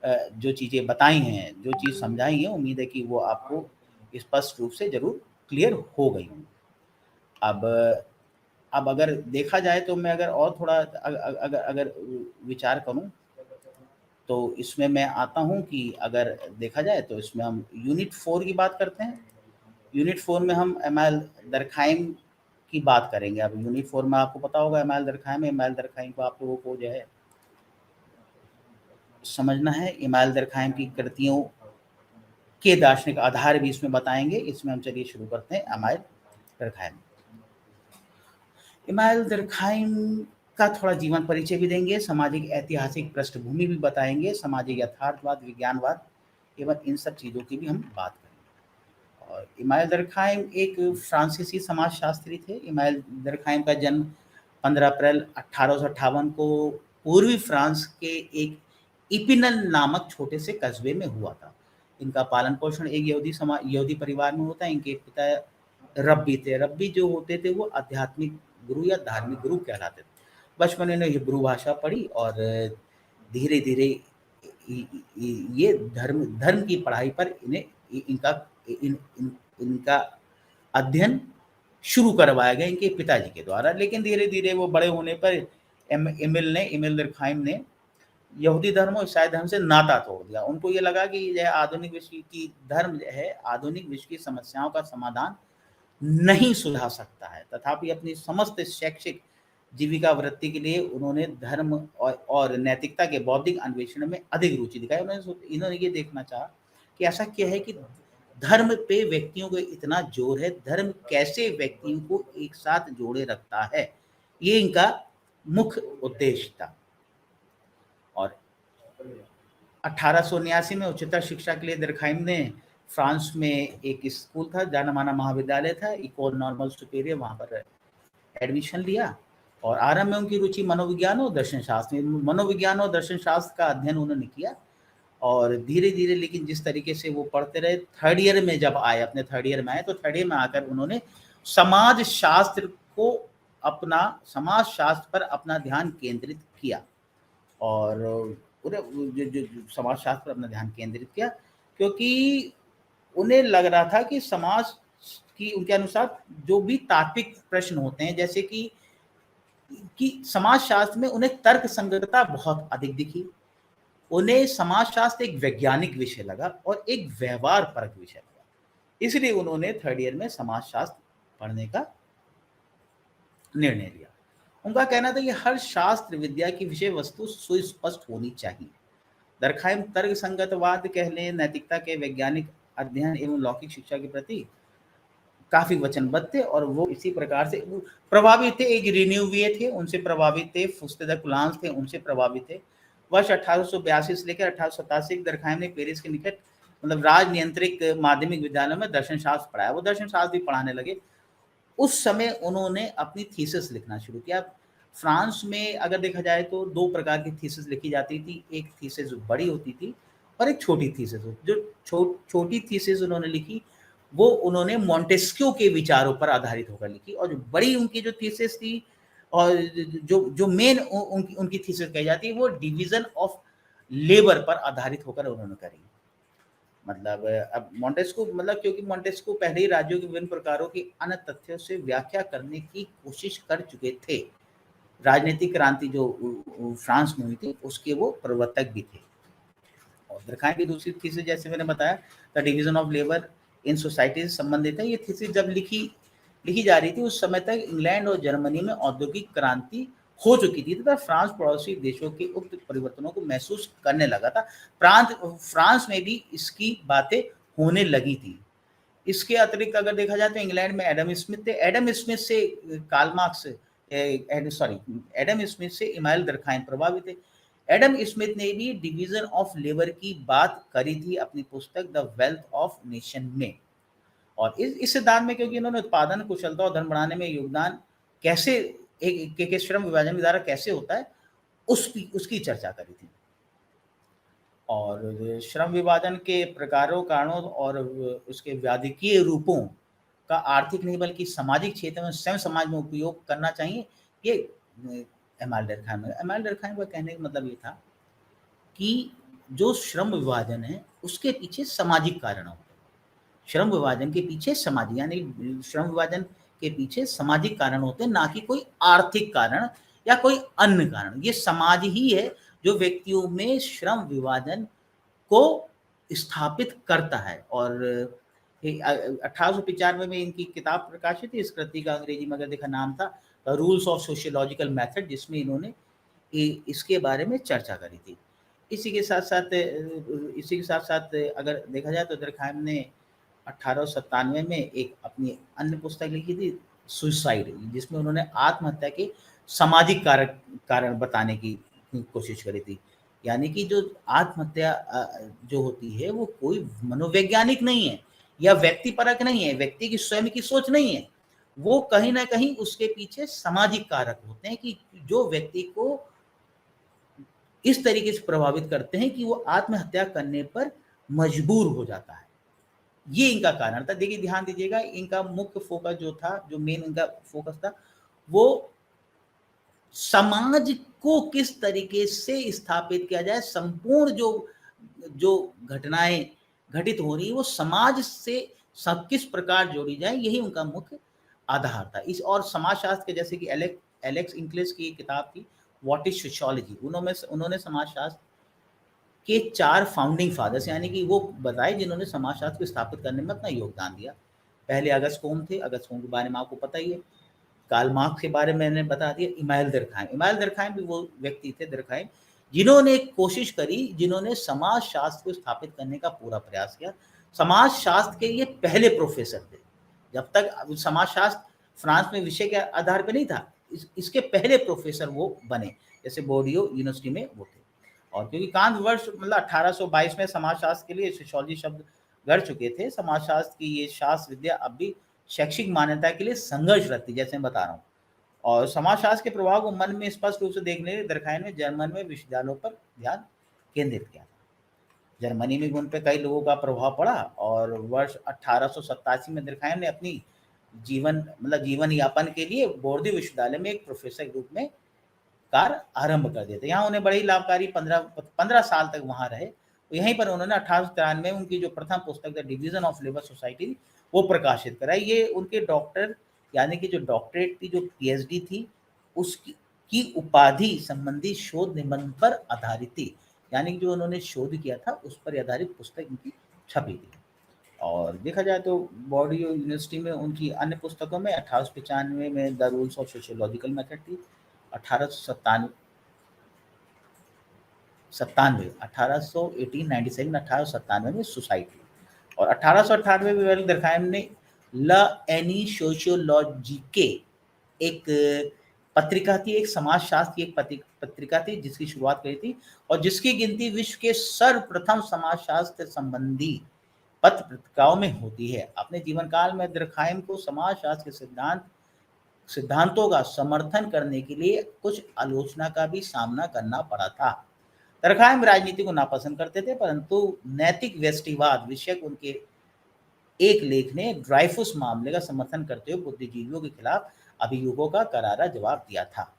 जो चीज़ें बताई हैं, जो चीज़ समझाई हैं, उम्मीद है कि वो आपको स्पष्ट रूप से ज़रूर क्लियर हो गई होंगी। अब अगर देखा जाए तो मैं अगर और थोड़ा अगर विचार करूं तो इसमें मैं आता हूं कि अगर देखा जाए तो इसमें हम यूनिट 4 की बात करते हैं। यूनिट 4 में हम एमाइल दरखाइम की बात करेंगे। अब यूनिट 4 में आपको पता होगा एमाइल दरखाइम को आप लोगों को जो है समझना है। एमाइल दरखाइम की कृतियों के दार्शनिक आधार भी इसमें बताएंगे। इसमें हम चलिए शुरू करते हैं एमाइल दरखाइम। इमाइल दरखाइम का थोड़ा जीवन परिचय भी देंगे, सामाजिक ऐतिहासिक पृष्ठभूमि भी बताएंगे, सामाजिक यथार्थवाद, विज्ञानवाद एवं इन सब चीज़ों की भी हम बात करेंगे। और इमाइल दरखाइम एक फ्रांसीसी समाजशास्त्री थे। इमाइल दरखाइम का जन्म 15 अप्रैल 1858 को पूर्वी फ्रांस के एक इपिनल नामक छोटे से कस्बे में हुआ था। इनका पालन पोषण एक यहूदी परिवार में होता है। इनके पिता रब्बी थे। रब्बी जो होते थे वो आध्यात्मिक गुरु या धार्मिक गुरु कहलाते थे। बचपन में इन्होंने हिब्रू भाषा पढ़ी और धीरे धीरे ये धर्म की पढ़ाई पर इनका अध्ययन शुरू करवाया गया इनके पिताजी के द्वारा। लेकिन धीरे धीरे वो बड़े होने पर इमिल दरखाइम ने यहूदी धर्म और ईसाई धर्म से नाता तोड़ दिया। उनको ये लगा कि यह आधुनिक विश्व की धर्म है, आधुनिक विश्व की समस्याओं का समाधान नहीं सुलझा सकता है। तथापि अपनी समस्त शैक्षिक जीविका वृत्ति के लिए उन्होंने धर्म और नैतिकता के बौद्धिक अन्वेषण में अधिक रुचि दिखाई। इन्होंने ये देखना चाहा कि ऐसा क्या है कि धर्म पे व्यक्तियों को इतना जोर है, धर्म कैसे व्यक्तियों को एक साथ जोड़े रखता है, ये इनका मुख्य उद्देश्य था। और 1879 में उच्चतर शिक्षा के लिए दरखाइम ने फ्रांस में एक स्कूल था, जाना माना महाविद्यालय था, इकोल नॉर्मल सुपीरियर, वहाँ पर एडमिशन लिया। और आरंभ में उनकी रुचि मनोविज्ञान और दर्शन शास्त्र का अध्ययन उन्होंने किया। और धीरे धीरे, लेकिन जिस तरीके से वो पढ़ते रहे, थर्ड ईयर में जब आए, अपने थर्ड ईयर में आए, तो थर्ड ईयर में आकर उन्होंने समाज शास्त्र पर अपना ध्यान केंद्रित किया। और जो समाज शास्त्र पर अपना ध्यान केंद्रित किया क्योंकि उन्हें लग रहा था कि समाज की, उनके अनुसार जो भी तात्विक प्रश्न होते हैं, जैसे कि समाज शास्त्र में उन्हें तर्क संगतता बहुत अधिक दिखी। उन्हें समाज शास्त्र एक वैज्ञानिक विषय लगा और एक व्यवहार परक विषय लगा। इसलिए उन्होंने थर्ड ईयर में समाज शास्त्र पढ़ने का निर्णय लिया। उनका कहना था कि हर शास्त्र विद्या की विषय वस्तु सुस्पष्ट होनी चाहिए। दरखाइम तर्कसंगतवाद कह लें, नैतिकता के वैज्ञानिक अध्ययन एवं लौकिक शिक्षा के प्रति काफ़ी वचनबद्ध थे और वो इसी प्रकार से वो प्रभावित थे। एक रिन्यूविए थे, उनसे प्रभावित थे, फुस्ते द कुलांस थे, उनसे प्रभावित थे। वर्ष 1882 से लेकर 1887 दरखाइम ने पेरिस के निकट मतलब राज नियंत्रित माध्यमिक विद्यालय में दर्शन शास्त्र पढ़ाया। वो दर्शन शास्त्र भी पढ़ाने लगे। उस समय उन्होंने अपनी थीसिस लिखना शुरू किया। फ्रांस में अगर देखा जाए तो 2 प्रकार की थीसिस लिखी जाती थी। एक थीसिस बड़ी होती थी और एक छोटी थीसिस होती। जो छोटी थीसिस उन्होंने लिखी, वो उन्होंने मोंटेस्क्यू के विचारों पर आधारित होकर लिखी और जो बड़ी उनकी जो थीसिस थी और जो जो मेन उनकी उनकी थीसिस कही जाती है, वो डिवीज़न ऑफ लेबर पर आधारित होकर उन्होंने करी। मतलब अब मोंटेस्क्यू मतलब क्योंकि मोंटेस्क्यू पहले ही राज्यों के विभिन्न प्रकारों की अन्य तथ्यों से व्याख्या करने की कोशिश कर चुके थे। राजनीतिक क्रांति जो फ्रांस में हुई थी, उसके वो प्रवर्तक भी थे। और दरखाइम की दूसरी थीसिस जैसे मैंने बताया, the division of labour in society से संबंधित है। ये थीसिस जब लिखी लिखी जा रही थी, उस समय तक इंग्लैंड और जर्मनी में औद्योगिक क्रांति हो चुकी थी तथा फ्रांस पड़ोसी देशों के उक्त परिवर्तनों को महसूस करने लगा था। फ्रांस में भी इसकी बातें होने लगी थी। इसके अतिरिक्त अगर देखा जाए तो इंग्लैंड में एडम स्मिथ थे। एडम स्मिथ से Karl Marx sorry Adam Smith से इमानुएल दरखाइम प्रभावित थे। एडम स्मिथ ने भी डिवीजन ऑफ लेबर की बात करी थी अपनी पुस्तक द वेल्थ ऑफ नेशन में। और इस सिद्धांत में क्योंकि इन्होंने उत्पादन कुशलता और धन बढ़ाने में योगदान कैसे एक श्रम विभाजन के द्वारा कैसे होता है, उसकी चर्चा करी थी। और श्रम विभाजन के प्रकारों, कारणों और उसके व्याधिकीय रूपों का आर्थिक नहीं बल्कि सामाजिक क्षेत्र में स्वयं समाज में उपयोग करना चाहिए। ये एमाल डरखाम का कहने का मतलब ये था कि जो श्रम विभाजन है उसके पीछे सामाजिक कारण होते हैं। श्रम विभाजन के पीछे सामाजिक यानी श्रम विभाजन के पीछे सामाजिक कारण होते हैं, ना कि कोई आर्थिक कारण या कोई अन्य कारण। ये समाज ही है जो व्यक्तियों में श्रम विभाजन को स्थापित करता है। और 1895 में इनकी किताब प्रकाशित थी। इस कृति का अंग्रेजी में अगर देखा नाम था रूल्स ऑफ सोशियोलॉजिकल मेथड, जिसमें इन्होंने इसके बारे में चर्चा करी थी। इसी के साथ साथ अगर देखा जाए तो दरखाइम ने 1897 में एक अपनी अन्य पुस्तक लिखी थी सुसाइड, जिसमें उन्होंने आत्महत्या के सामाजिक कारण बताने की कोशिश करी थी। यानी कि जो आत्महत्या जो होती है वो कोई मनोवैज्ञानिक नहीं है या व्यक्तिपरक नहीं है, व्यक्ति की स्वयं की सोच नहीं है। वो कहीं न कहीं उसके पीछे सामाजिक कारक होते हैं कि जो व्यक्ति को इस तरीके से प्रभावित करते हैं कि वो आत्महत्या करने पर मजबूर हो जाता है। ये इनका कारण था। देखिए ध्यान दीजिएगा, इनका मुख्य फोकस जो था, जो मेन इनका फोकस था, वो समाज को किस तरीके से स्थापित किया जाए। संपूर्ण जो जो घटनाएं घटित हो रही है वो समाज से सब किस प्रकार जोड़ी जाए, यही उनका मुख्य आधार था। इस और समाजशास्त्र के जैसे कि एलेक्स इंग्लिश की किताब थी व्हाट इज सोशियोलॉजी, उन्होंने समाजशास्त्र के 4 फाउंडिंग फादर्स यानी कि वो बताए जिन्होंने समाजशास्त्र को स्थापित करने में अपना योगदान दिया। पहले अगस्त कोम थे। अगस्त कोम के बारे में आपको पता ही है। कार्ल मार्क्स के बारे में मैंने बता दिया। इमानुएल दरखाइम भी वो व्यक्ति थे दरखाइम जिन्होंने एक कोशिश करी, जिन्होंने समाजशास्त्र को स्थापित करने का पूरा प्रयास किया। समाजशास्त्र के ये पहले प्रोफेसर थे। जब तक समाजशास्त्र फ्रांस में विषय के आधार पर नहीं था, इसके पहले प्रोफेसर वो बने, जैसे बोर्डियो यूनिवर्सिटी में वो थे। और क्योंकि कांत वर्ष मतलब 1822 में समाजशास्त्र के लिए सोशियोलॉजी शब्द गढ़ चुके थे, समाजशास्त्र की ये शास्त्र विद्या अब भी शैक्षिक मान्यता के लिए संघर्षरत थी, जैसे मैं बता रहा हूँ। और समाजशास्त्र के प्रभाव को मन में स्पष्ट रूप से देखने के लिए दरखाइम ने जर्मन में विश्वविद्यालयों पर ध्यान केंद्रित किया। जर्मनी में भी उन पर कई लोगों का प्रभाव पड़ा और वर्ष 1887 में दरखाइम ने अपनी जीवन यापन के लिए बोर्डी विश्वविद्यालय में एक प्रोफेसर के रूप में कार्य आरंभ कर दिए थे। यहाँ उन्हें बड़े ही लाभकारी 15 साल तक वहाँ रहे। तो यहीं पर उन्होंने 1893 में उनकी जो प्रथम पुस्तक the division of labour society थी वो प्रकाशित कराई। ये उनके डॉक्टर यानी कि जो डॉक्टरेट थी, जो पीएचडी थी, उसकी की उपाधि संबंधी शोध निबंध पर आधारित थी। यानी कि जो उन्होंने शोध किया था उस पर आधारित पुस्तक इनकी छपी थी। और देखा जाए तो बॉर्डू यूनिवर्सिटी में उनकी अन्य पुस्तकों में 1895 में the rules of sociological method थी, 1897 1897 में सोसाइटी, और 1898 में वेल दरखाइम ने ल एनी सोशियोलॉजिके एक पत्रिका थी, एक समाजशास्त्र की एक पत्रिका थी जिसकी शुरुआत करी थी और जिसकी गिनती विश्व के सर्वप्रथम समाजशास्त्र संबंधी पत्र पत्रिकाओं में होती है। अपने जीवन काल में दरखाइम को समाजशास्त्र के सिद्धांतों का समर्थन करने के लिए कुछ आलोचना का भी सामना करना पड़ा था। दरखाइम राजनीति को नापसंद करते थे, परंतु नैतिक व्यष्टिवाद विषयक उनके एक लेख ने ड्राइफुस मामले का समर्थन करते हुए बुद्धिजीवियों के खिलाफ अभियोगों का करारा जवाब दिया था।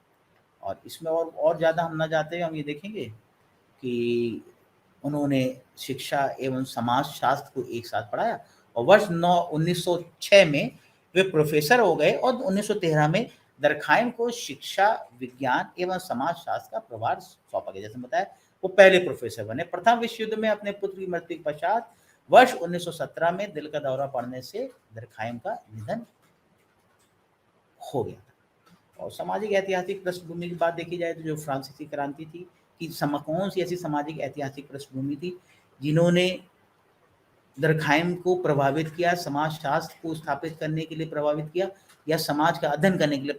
और इसमें और ज़्यादा हम ना जाते हुए हम ये देखेंगे कि उन्होंने शिक्षा एवं समाजशास्त्र को एक साथ पढ़ाया और वर्ष 1906 में वे प्रोफेसर हो गए और 1913 में दरखाइम को शिक्षा, विज्ञान एवं समाजशास्त्र का प्रभार सौंपा गया। जैसे बताया, वो पहले प्रोफेसर बने। प्रथम विश्व युद्ध में अपने पुत्र की मृत्यु के पश्चात वर्ष 1917 में दिल का दौरा पड़ने से दरखाइम का निधन हो गया था। और सामाजिक ऐतिहासिक पृष्ठभूमि की बात देखी जाए तो जो फ्रांसीसी क्रांति थी कि कौन सी ऐसी सामाजिक ऐतिहासिक पृष्ठभूमि थी जिन्होंने दरखाइम को प्रभावित किया, समाजशास्त्र को स्थापित करने के लिए प्रभावित किया या समाज का अध्ययन करने के लिए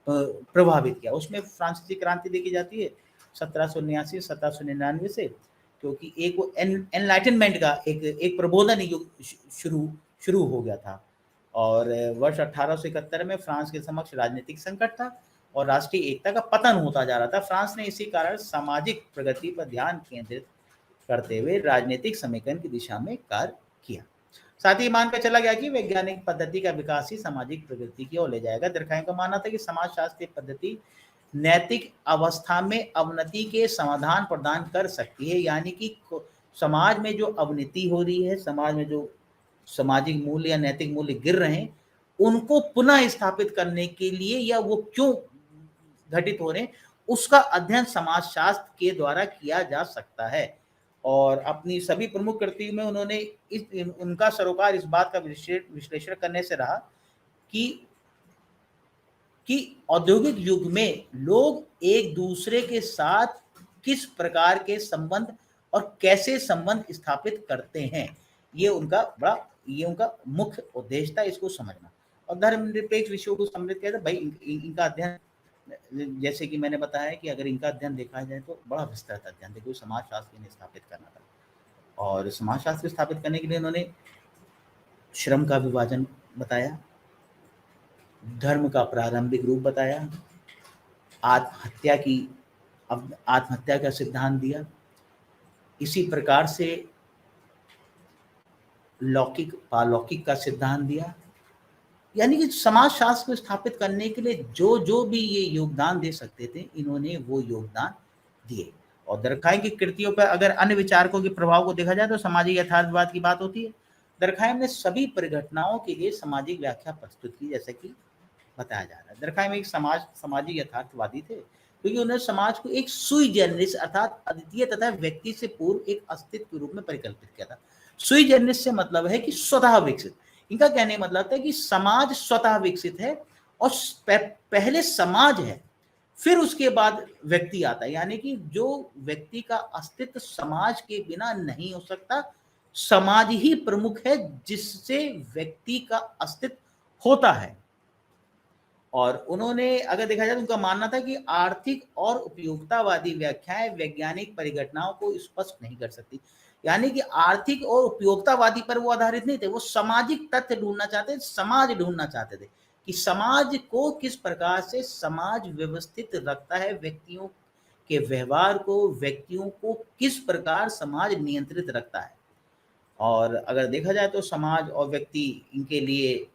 प्रभावित किया। उसमें फ्रांसीसी क्रांति देखी जाती है 1789 से, क्योंकि एक वो एनलाइटनमेंट का एक प्रबोधन युग शुरू हो गया था। और वर्ष 1871 में फ्रांस के समक्ष राजनीतिक संकट था और राष्ट्रीय एकता का पतन होता जा रहा था। फ्रांस ने इसी कारण सामाजिक प्रगति पर ध्यान केंद्रित करते हुए राजनीतिक समीकरण की दिशा में कार्य किया। साथ ही मानकर चला गया कि वैज्ञानिक पद्धति का विकास ही सामाजिक प्रगति की ओर ले जाएगा। दरखाइम का मानना था कि समाजशास्त्रीय पद्धति नैतिक अवस्था में अवनति के समाधान प्रदान कर सकती है, यानी कि समाज में जो अवनति हो रही है, समाज में जो सामाजिक मूल्य या नैतिक मूल्य गिर रहे हैं, उनको पुनः स्थापित करने के लिए या वो क्यों घटित हो रहे हैं, उसका अध्ययन समाजशास्त्र के द्वारा किया जा सकता है। और अपनी सभी प्रमुख कृतियों में उन्होंने उनका सरोकार इस बात का विश्लेषण करने से रहा कि औद्योगिक युग में लोग एक दूसरे के साथ किस प्रकार के संबंध और कैसे संबंध स्थापित करते हैं, ये उनका मुख्य उद्देश्य था, इसको समझना। और धर्मनिरपेक्ष विषयों को सम्मिलित किया था। भाई इनका अध्ययन, जैसे कि मैंने बताया कि अगर इनका अध्ययन देखा जाए तो बड़ा विस्तृत अध्ययन देखो, समाजशास्त्र इन्हें स्थापित करना था। और समाजशास्त्र स्थापित करने के लिए उन्होंने श्रम का विभाजन बताया, धर्म का प्रारंभिक रूप बताया, आत्महत्या का सिद्धांत दिया। इसी प्रकार से लौकिक पारलौकिक का सिद्धांत दिया। यानी कि समाजशास्त्र को स्थापित करने के लिए जो भी ये योगदान दे सकते थे, इन्होंने वो योगदान दिए। और दरखाइम की कृतियों पर अगर अन्य विचारकों के प्रभाव को देखा जाए तो सामाजिक यथार्थवाद की बात होती है। दरखाइम ने सभी परिघटनाओं के लिए सामाजिक व्याख्या प्रस्तुत की, जैसे कि बताया जा रहा है। दरखाइम एक सामाजिक यथार्थवादी थे, क्योंकि उन्होंने समाज को एक सुई जेनरिस अर्थात अद्वितीय तथा व्यक्ति से पूर्व एक अस्तित्व के रूप में परिकल्पित किया था। सुई जेनरिस से मतलब है कि स्वतः विकसित। इनका कहने का मतलब था कि समाज स्वतः विकसित है और पहले समाज है, फिर उसके बाद व्यक्ति आता है। यानी कि जो व्यक्ति का अस्तित्व समाज के बिना नहीं हो सकता, समाज ही प्रमुख है जिससे व्यक्ति का अस्तित्व होता है। और उन्होंने अगर देखा जाए तो उनका मानना था कि आर्थिक और उपयोगितावादी व्याख्याएं वैज्ञानिक परिघटनाओं को स्पष्ट नहीं कर सकती। यानी कि आर्थिक और उपयोगितावादी पर वो आधारित नहीं थे, वो सामाजिक तथ्य ढूंढना चाहते थे, समाज ढूंढना चाहते थे कि समाज को किस प्रकार से समाज व्यवस्थित रखता है, व्यक्तियों के व्यवहार को, व्यक्तियों को किस प्रकार समाज नियंत्रित रखता है। और अगर देखा जाए तो समाज और व्यक्ति इनके लिए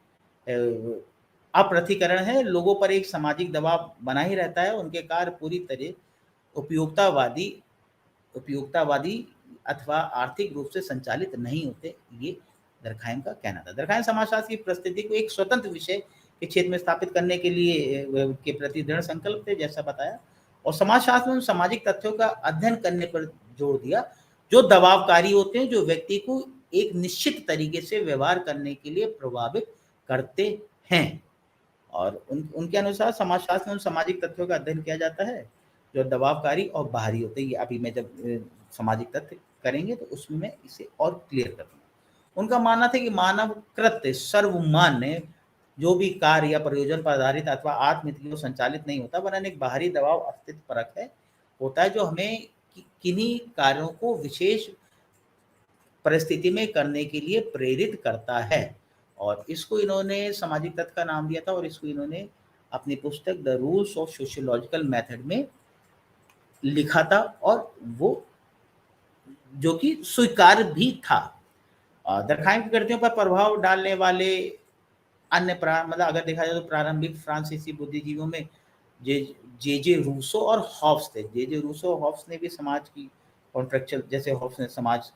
अप्रतिकरण है, लोगों पर एक सामाजिक दबाव बना ही रहता है, उनके कार्य पूरी तरह उपयोगितावादी अथवा आर्थिक रूप से संचालित नहीं होते, ये दरखाइम का कहना था। दरखाइम समाजशास्त्र की प्रस्तुति को एक स्वतंत्र विषय के क्षेत्र में स्थापित करने के लिए के प्रति दृढ़ संकल्प थे, जैसा बताया। और समाजशास्त्र में सामाजिक तथ्यों का अध्ययन करने पर जोर दिया जो दबावकारी होते हैं, जो व्यक्ति को एक निश्चित तरीके से व्यवहार करने के लिए प्रभावित करते हैं। और उनके अनुसार समाजशास्त्र में उन सामाजिक तथ्यों का अध्ययन किया जाता है जो दबावकारी और बाहरी होते हैं। ये अभी मैं जब सामाजिक तथ्य करेंगे तो उसमें मैं इसे और क्लियर करूँगा। उनका मानना था कि मानव कृत्य सर्वमान्य जो भी कार्य या प्रयोजन पर आधारित अथवा आत्महित की ओर संचालित नहीं होता, वरन एक बाहरी दबाव अस्तित्व परक है होता है जो हमें किन्हीं कार्यों को विशेष परिस्थिति में करने के लिए प्रेरित करता है। और इसको इन्होंने सामाजिक तत्व का नाम दिया था और इसको इन्होंने अपनी पुस्तक the rules of sociological method में लिखा था और वो जो कि स्वीकार्य भी था। दरखाइन की कृतियों पर प्रभाव डालने वाले अन्य मतलब अगर देखा जाए तो प्रारंभिक फ्रांसीसी बुद्धिजीवियों में जे जे रूसो और हॉब्स थे। जे रूसो और हॉब्स ने भी समाज की कॉन्ट्रेक्चुअल, जैसे हॉब्स ने समाज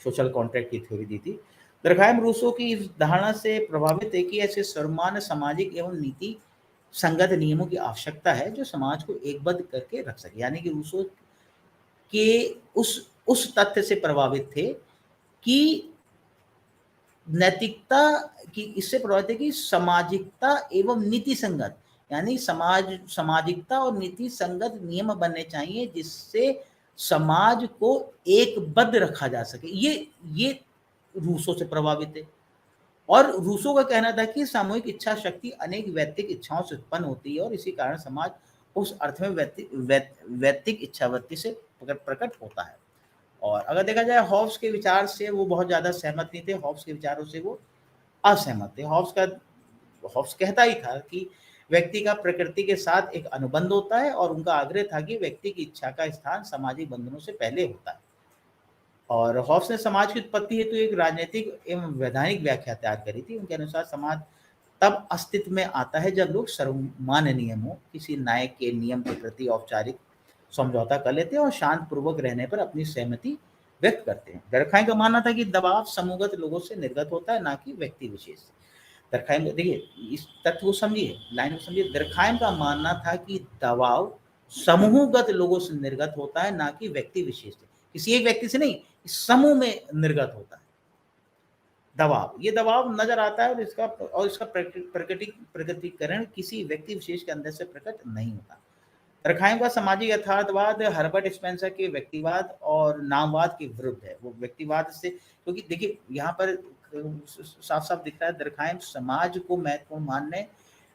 सोशल कॉन्ट्रैक्ट की थ्योरी दी थी। दरखाइम रूसो की इस धारणा से प्रभावित है कि ऐसे सर्वमान्य सामाजिक एवं नीति संगत नियमों की आवश्यकता है जो समाज को एकबद्ध करके रख सके। यानी कि रूसो के उस तथ्य से प्रभावित थे कि नैतिकता की इससे प्रभावित है कि सामाजिकता एवं नीति संगत, यानी सामाजिकता और नीति संगत नियम बनने चाहिए जिससे समाज को एकबद्ध रखा जा सके। ये रूसो से प्रभावित है। और रूसो का कहना था कि सामूहिक इच्छा शक्ति अनेक वैयक्तिक इच्छाओं से उत्पन्न होती है और इसी कारण समाज उस अर्थ में वैयक्तिक इच्छावृत्ति से प्रकट होता है। और अगर देखा जाए हॉब्स के विचार से वो बहुत ज़्यादा सहमत नहीं थे, हॉब्स के विचारों से वो असहमत थे। हॉब्स कहता ही था कि व्यक्ति का प्रकृति के साथ एक अनुबंध होता है और उनका आग्रह था कि व्यक्ति की इच्छा का स्थान सामाजिक बंधनों से पहले होता है। और हॉब्स ने समाज की उत्पत्ति हेतु एक राजनीतिक एवं वैधानिक व्याख्या तैयार करी थी। उनके अनुसार समाज तब अस्तित्व में आता है जब लोग सर्वमान्य नियमों, किसी नायक के नियम के प्रति औपचारिक समझौता कर लेते हैं और शांत पूर्वक रहने पर अपनी सहमति व्यक्त करते हैं। दरखाइन का मानना था कि दबाव समूहगत लोगों से निर्गत होता है, ना कि व्यक्ति विशेष से। दरखाइन देखिए इस तथ्य को समझिए, लाइन को समझिए। दरखाइन का मानना था कि दबाव समूहगत लोगों से निर्गत होता है, ना कि व्यक्ति विशेष से। किसी एक व्यक्ति से नहीं, समूह में निर्गत होता है दबाव। ये दबाव नजर आता है और इसका प्रकटीकरण किसी व्यक्ति विशेष के अंदर से प्रकट नहीं होता। दरखाइन का सामाजिक यथार्थवाद हर्बर्ट स्पेंसर के व्यक्तिवाद और नामवाद के विरुद्ध है। वो व्यक्तिवाद से, क्योंकि देखिए यहाँ पर साफ साफ दिख रहा है दरखाइन समाज को महत्वपूर्ण मानने,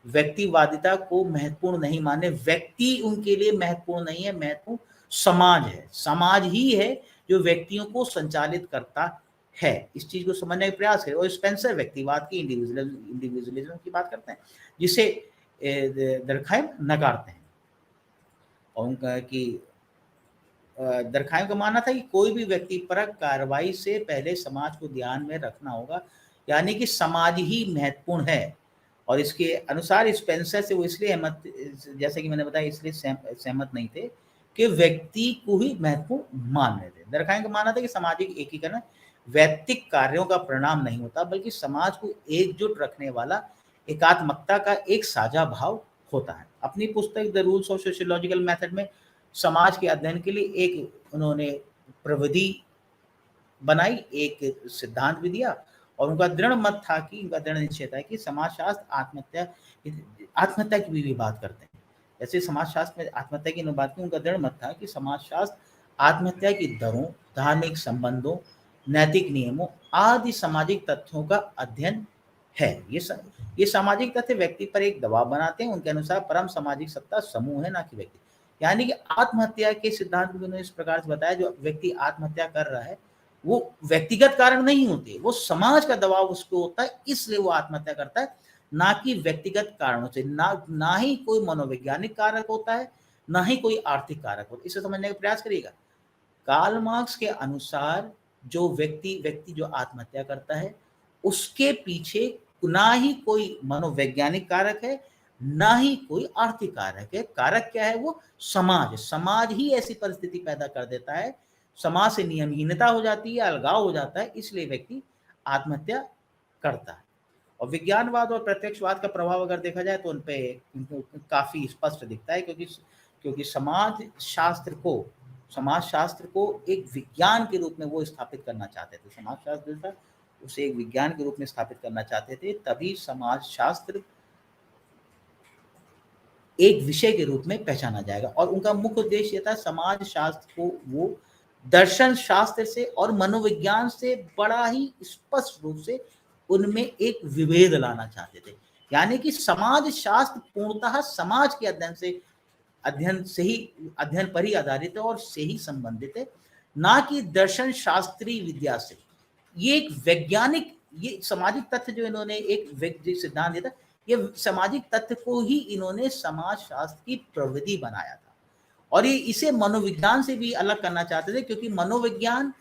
व्यक्तिवादिता को महत्वपूर्ण नहीं माने। व्यक्ति उनके लिए महत्वपूर्ण नहीं है, महत्वपूर्ण समाज है। समाज ही है जो व्यक्तियों को संचालित करता है। इस चीज को समझने का प्रयास करें। और स्पेंसर व्यक्तिवाद की इंडिविजुअलिज्म की बात करते हैं जिसे दरखाइन नकारते हैं। और उनका कि दरखाइन का मानना था कि कोई भी व्यक्तिपरक कार्रवाई से पहले समाज को ध्यान में रखना होगा, यानी कि समाज ही महत्वपूर्ण है। और इसके अनुसार स्पेंसर से वो इसलिए सहमत, जैसे कि मैंने बताया, इसलिए सहमत नहीं थे कि व्यक्ति को ही महत्वपूर्ण मान रहे थे। दरखाइन का मानना था कि सामाजिक एकीकरण वैयक्तिक कार्यों का परिणाम नहीं होता, बल्कि समाज को एकजुट रखने वाला एकात्मकता का एक साझा भाव होता है। अपनी पुस्तक the rules of sociological method में समाज के अध्ययन के लिए एक उन्होंने प्रविधि बनाई, एक सिद्धांत भी दिया। और उनका दृढ़ मत था कि उनका दृढ़ निश्चय था कि समाजशास्त्र आत्महत्या की भी बात करते हैं। जैसे समाजशास्त्र में आत्महत्या की बात की, उनका दृढ़ मत था कि समाजशास्त्र आत्महत्या की दरों, धार्मिक संबंधों, नैतिक नियमों आदि सामाजिक तथ्यों का अध्ययन है। ये सामाजिक तथ्य व्यक्ति पर एक दबाव बनाते हैं। उनके अनुसार परम सामाजिक सत्ता समूह है, ना कि व्यक्ति। यानी कि आत्महत्या के सिद्धांत में उन्होंने इस प्रकार से बताया, जो व्यक्ति आत्महत्या कर रहा है वो व्यक्तिगत कारण नहीं होते, वो समाज का दबाव उसको होता है, इसलिए वो आत्महत्या करता है, ना कि व्यक्तिगत कारणों से। ना ही कोई मनोवैज्ञानिक कारक होता है, ना ही कोई आर्थिक कारक होता है। इसे समझने का प्रयास करिएगा। कार्ल मार्क्स के अनुसार जो व्यक्ति जो आत्महत्या करता है उसके पीछे ना ही कोई मनोवैज्ञानिक कारक है, ना ही कोई आर्थिक कारक है। कारक क्या है? वो समाज ही ऐसी परिस्थिति पैदा कर देता है, समाज से नियमहीनता हो जाती है, अलगाव हो जाता है, इसलिए व्यक्ति आत्महत्या करता है। और विज्ञानवाद और प्रत्यक्षवाद का प्रभाव अगर देखा जाए तो उन पे काफी स्पष्ट दिखता है, क्योंकि समाज शास्त्र को समाजशास्त्र को एक विज्ञान के रूप में वो स्थापित करना चाहते थे। समाजशास्त्र जो था उसे एक विज्ञान के रूप में स्थापित करना चाहते थे, तभी समाजशास्त्र एक विषय के रूप में पहचाना जाएगा। और उनका मुख्य उद्देश्य ये था, समाज शास्त्र को वो दर्शन शास्त्र से और मनोविज्ञान से बड़ा ही स्पष्ट रूप से उनमें एक विभेद लाना चाहते थे। यानी कि समाज शास्त्र पूर्णतः समाज के अध्ययन पर ही आधारित है और से ही संबंधित है, ना कि दर्शन शास्त्रीय विद्या से। ये एक वैज्ञानिक, ये सामाजिक तथ्य जो इन्होंने एक सिद्धांत दिया था, ये सामाजिक तथ्य को ही इन्होंने समाज शास्त्र की प्रविधि बनाया था। और ये इसे मनोविज्ञान से भी अलग करना चाहते थे, क्योंकि मनोविज्ञान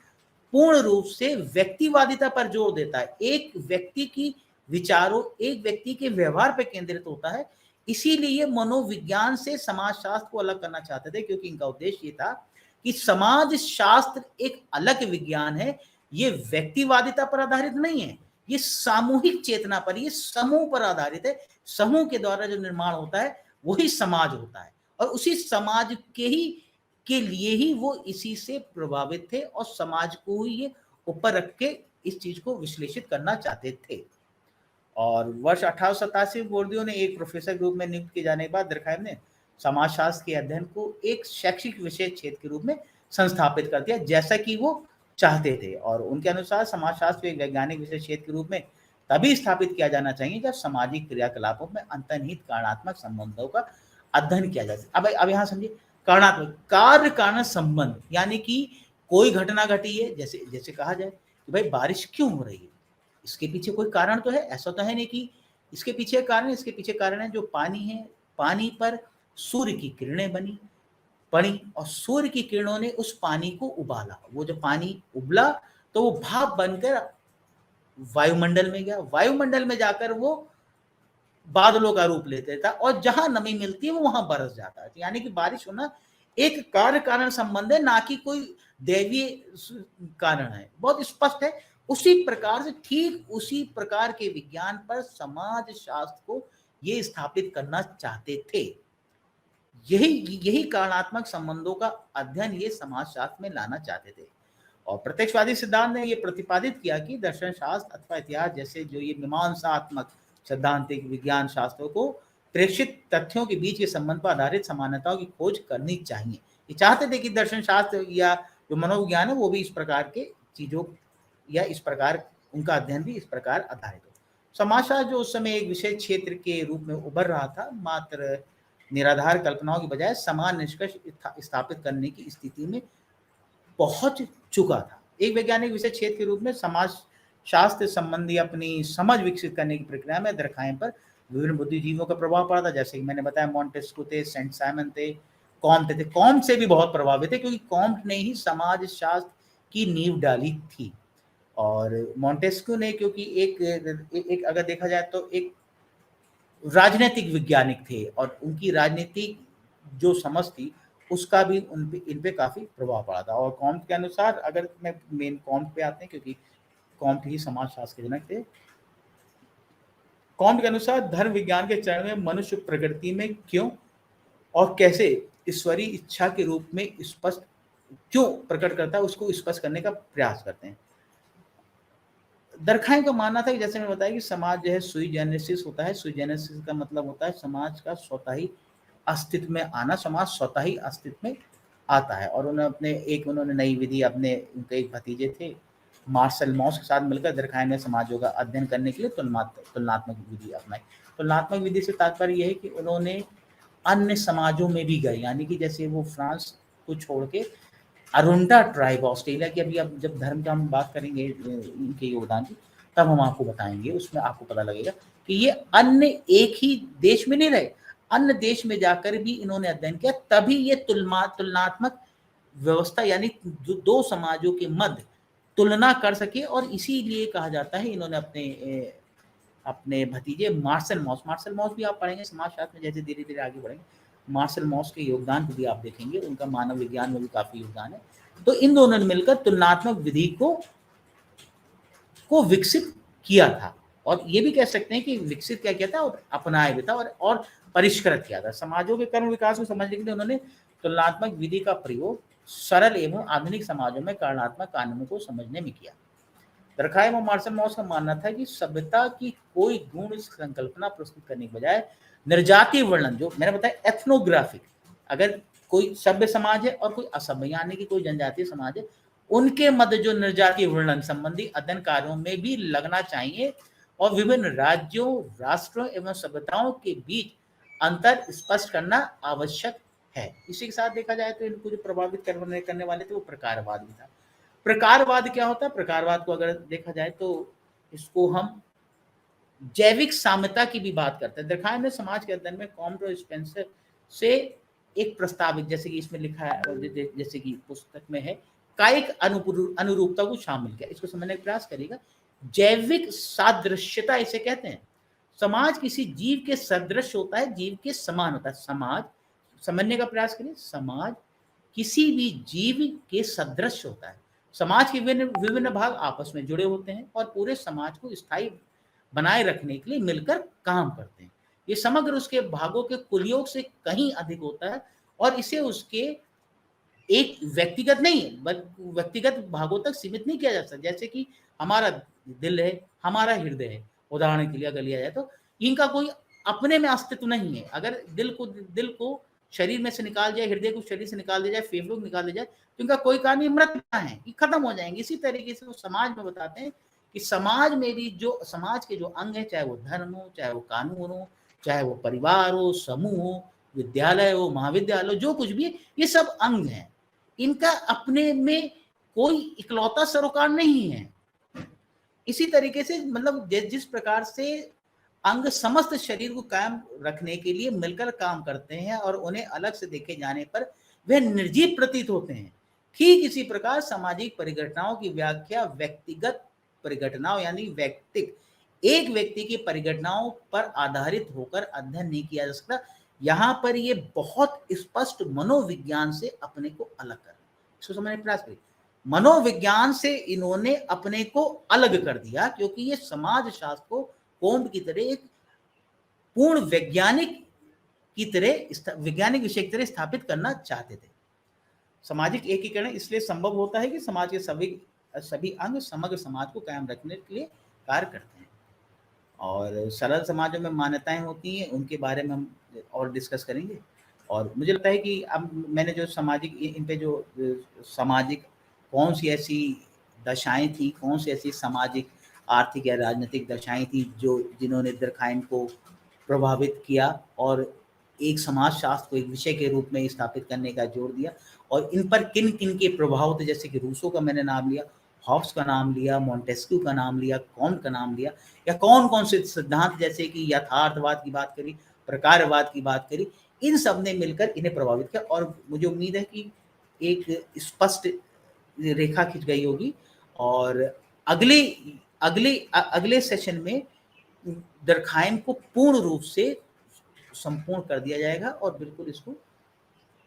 पूर्ण रूप से व्यक्तिवादिता पर जोर देता है, एक व्यक्ति की विचारों, एक व्यक्ति के व्यवहार पर केंद्रित होता है। इसीलिए मनोविज्ञान से समाजशास्त्र को अलग करना चाहते थे, क्योंकि इनका उद्देश्य ये था कि समाज शास्त्र एक अलग विज्ञान है, ये व्यक्तिवादिता पर आधारित नहीं है, ये सामूहिक चेतना पर, ये समूह पर आधारित है। समूह के द्वारा जो निर्माण होता है वही समाज होता है, और उसी समाज के लिए ही वो इसी से प्रभावित थे, और समाज को ही ये ऊपर रख के इस चीज को विश्लेषित करना चाहते थे। और वर्ष 1887 में बोर्डियो ने एक प्रोफेसर के रूप में नियुक्त किए जाने के बाद दरखाइम ने समाजशास्त्र के अध्ययन को एक शैक्षिक विषय क्षेत्र के रूप में संस्थापित कर दिया, जैसा कि वो चाहते थे। और उनके अनुसार समाजशास्त्र को एक वैज्ञानिक विषय क्षेत्र के रूप में तभी स्थापित किया जाना चाहिए जब सामाजिक क्रियाकलापों में अंतर्निहित कारणात्मक संबंधों का अध्ययन किया जाए। अब यहाँ समझिए, कारणात्मक, कार्य कारण संबंध, यानी कि कोई घटना घटी है, जैसे जैसे कहा जाए कि भाई बारिश क्यों हो रही है, इसके पीछे कोई कारण तो है। ऐसा तो है नहीं कि इसके पीछे कारण, इसके पीछे कारण है जो पानी है, पानी पर सूर्य की किरणें पड़ी और सूर्य की किरणों ने उस पानी को उबाला। वो जब पानी उबला तो वो भाप बनकर वायुमंडल में गया, वायुमंडल में जाकर वो बादलों का रूप लेते था, और जहां नमी मिलती है वो वहां बरस जाता है। यानी कि बारिश होना एक कार्य कारण संबंध है, ना कि कोई दैवीय कारण है। बहुत स्पष्ट है। उसी प्रकार से, ठीक उसी प्रकार के विज्ञान पर समाज शास्त्र को ये स्थापित करना चाहते थे। यही कारणात्मक संबंधों का अध्ययन ये समाज शास्त्र में लाना चाहते थे। और प्रत्यक्षवादी सिद्धांत ने ये प्रतिपादित किया कि दर्शन शास्त्र अथवा इतिहास जैसे जो ये मीमांसात्मक सैद्धांतिक विज्ञान शास्त्रों को प्रेक्षित तथ्यों के बीच के संबंध पर आधारित समानताओं की खोज करनी चाहिए। ये चाहते थे कि दर्शन शास्त्र या जो मनोविज्ञान है वो भी इस प्रकार के चीजों या इस प्रकार उनका अध्ययन भी इस प्रकार आधारित हो। समाजशास्त्र जो उस समय एक विषय क्षेत्र के रूप में उभर रहा था, मात्र निराधार कल्पनाओं की बजाय समान निष्कर्ष स्थापित करने की स्थिति में पहुंच चुका था। एक वैज्ञानिक विषय क्षेत्र के रूप में समाज शास्त्र संबंधी अपनी समझ विकसित करने की प्रक्रिया में दरखाइम पर विभिन्न बुद्धिजीवियों का प्रभाव पड़ा था। जैसे कि मैंने बताया, मॉन्टेस्क्यू थे, सेंट साइमन थे, कॉम्ट थे। कॉम्ट से भी बहुत प्रभावित थे, क्योंकि कॉम्ट ने ही समाज शास्त्र की नींव डाली थी। और मॉन्टेस्क्यू ने, क्योंकि एक अगर देखा जाए तो एक राजनीतिक वैज्ञानिक थे, और उनकी राजनीतिक जो समझ थी उसका भी इन पे काफी प्रभाव पड़ा था। और कॉम्ट के अनुसार, अगर मैं मेन कॉम्ट पे आते हैं, क्योंकि कॉम्ट ही समाजशास्त्र के जनक थे। कॉम्ट के अनुसार धर्म विज्ञान के चरण में मनुष्य प्रकृति में क्यों और कैसे ईश्वरीय इच्छा के रूप में स्पष्ट क्यों प्रकट करता है, उसको स्पष्ट करने का प्रयास करते हैं। दरखाइम का मानना था कि जैसे मैंने बताया कि समाज जो है सुई जेनेसिस होता है। सुई जेनेसिस का मतलब होता है समाज का स्वतः ही अस्तित्व में आना, समाज स्वतः ही अस्तित्व में आता है। और उन्होंने नई विधि, अपने उनके एक भतीजे थे मार्शल मॉस के साथ मिलकर दरखाइम ने समाजों का अध्ययन करने के लिए तुलनात्मक विधि अपनाई। तुलनात्मक विधि से तात्पर्य यह है कि उन्होंने अन्य समाजों में भी गए, यानी कि जैसे वो फ्रांस को छोड़ के अरुंडा ट्राइब ऑस्ट्रेलिया की, अभी अब जब धर्म की हम बात करेंगे इनके योगदान की, तब हम आपको बताएंगे, उसमें आपको पता लगेगा कि ये अन्य एक ही देश में नहीं रहे, अन्य देश में जाकर भी इन्होंने अध्ययन किया। तभी ये तुलनात्मक व्यवस्था, यानी दो समाजों के मध्य तुलना कर सके। और इसीलिए कहा जाता है इन्होंने अपने भतीजे मार्शल मॉस भी आप पढ़ेंगे समाजशास्त्र में, जैसे धीरे धीरे आगे बढ़ेंगे मार्शल मॉस के योगदान को भी आप देखेंगे, उनका मानव विज्ञान में भी काफी योगदान है। तो इन दोनों ने मिलकर तुलनात्मक विधि को विकसित किया था। और ये भी कह सकते हैं कि विकसित क्या किया था और अपनाया भी था और परिष्कृत किया था। समाजों के कर्म विकास को समझने के लिए उन्होंने तुलनात्मक विधि का प्रयोग सरल एवं आधुनिक समाजों में कारणात्मक कानूनों को समझने में किया। दरखाइम और मार्शल मॉस का मानना था कि सभ्यता की कोई गुण संकल्पना प्रस्तुत करने के बजाय निर्जातीय वर्णन, जो मैंने बताया एथनोग्राफिक, अगर कोई सभ्य समाज है और कोई असभ्य यानी कि कोई जनजातीय समाज है, उनके मध्य जो निर्जातीय वर्णन संबंधी अध्ययन कार्यों में भी लगना चाहिए और विभिन्न राज्यों, राष्ट्रों एवं सभ्यताओं के बीच अंतर स्पष्ट करना आवश्यक है। इसी के साथ देखा जाए तो इनको जो प्रभावित करने वाले थे वो प्रकारवाद भी था। प्रकारवाद क्या होता है? प्रकारवाद को अगर देखा जाए तो इसको हम जैविक साम्यता की भी बात करते हैं। दरखाइम ने समाज के अध्ययन में कॉम्ट और स्पेंसर से एक प्रस्तावित, जैसे कि इसमें लिखा है, जैसे कि पुस्तक में है, कायिक अनुरूपता को शामिल किया। इसको समझने का प्रयास करिएगा। जैविक सादृश्यता इसे कहते हैं। समाज किसी जीव के सदृश होता है, जीव के समान होता है। समाज समझने का प्रयास करिए, समाज किसी भी जीव के सदृश होता है। समाज के विभिन्न विभिन्न भाग आपस में जुड़े होते हैं और पूरे समाज को स्थायी बनाए रखने के लिए मिलकर काम करते हैं। ये समग्र उसके भागों के कुलयोग से कहीं अधिक होता है और इसे उसके एक व्यक्तिगत नहीं है, बल्कि व्यक्तिगत भागों तक सीमित नहीं किया जा सकता। जैसे कि हमारा दिल है, हमारा हृदय है, उदाहरण के लिए अगर लिया जाए तो इनका कोई अपने में अस्तित्व नहीं है। अगर दिल को शरीर में से निकाल दिया, हृदय को शरीर से निकाल दिया जाए, फेफड़ों को निकाल दिया जाए, तो इनका कोई कारण नहीं, मृत है, ये खत्म हो जाएंगे। इसी तरीके से वो समाज में बताते हैं कि समाज में भी जो समाज के जो अंग है, चाहे वो धर्म हो, चाहे वो कानून हो, चाहे वो परिवार हो, समूह हो, विद्यालय हो, महाविद्यालय हो, जो कुछ भी है, ये सब अंग हैं। इनका अपने में कोई इकलौता सरोकार नहीं है। इसी तरीके से मतलब जिस प्रकार से अंग समस्त शरीर को कायम रखने के लिए मिलकर काम करते हैं और उन्हें अलग से देखे जाने पर वे निर्जीव प्रतीत होते हैं, ठीक इसी प्रकार सामाजिक परिघटनाओं की व्याख्या व्यक्तिगत परिघटनाओं यानी व्यक्तिक एक व्यक्ति की परिघटनाओं पर आधारित होकर अध्ययन नहीं किया जा सकता। यहाँ पर ये बहुत स्पष्ट मनोविज्ञान से अपने को अलग कर, इसको समझने का प्रयास करिए। मनोविज्ञान से इन्होंने अपने को अलग कर दिया क्योंकि ये समाज शास्त्र को कोम्ब की तरह एक पूर्ण वैज्ञानिक की तरह, वैज्ञानिक विषय की तरह स्थापित करना चाहते थे। सामाजिक एकीकरण इसलिए संभव होता है कि समाज के सभी अंग समग्र समाज को कायम रखने के लिए कार्य करते हैं। और सरल समाजों में मान्यताएं होती हैं, उनके बारे में हम और डिस्कस करेंगे। और मुझे लगता है कि अब मैंने जो सामाजिक इन पे जो सामाजिक कौन सी ऐसी दशाएं थी, कौन सी ऐसी सामाजिक आर्थिक या राजनीतिक दशाएं थी जो जिन्होंने दरखाइम को प्रभावित किया और एक समाजशास्त्र को एक विषय के रूप में स्थापित करने का जोर दिया, और इन पर किन किन के प्रभाव थे, जैसे कि रूसो का मैंने नाम लिया, हॉब्स का नाम लिया, मॉन्टेस्क्यू का नाम लिया, कॉम्ट का नाम लिया, या कौन कौन से सिद्धांत जैसे कि यथार्थवाद की बात करी, प्रकारवाद की बात करी, इन सब ने मिलकर इन्हें प्रभावित किया। और मुझे उम्मीद है कि एक स्पष्ट रेखा खिंच गई होगी और अगले अगले सेशन में दरखाइम को पूर्ण रूप से संपूर्ण कर दिया जाएगा और बिल्कुल इसको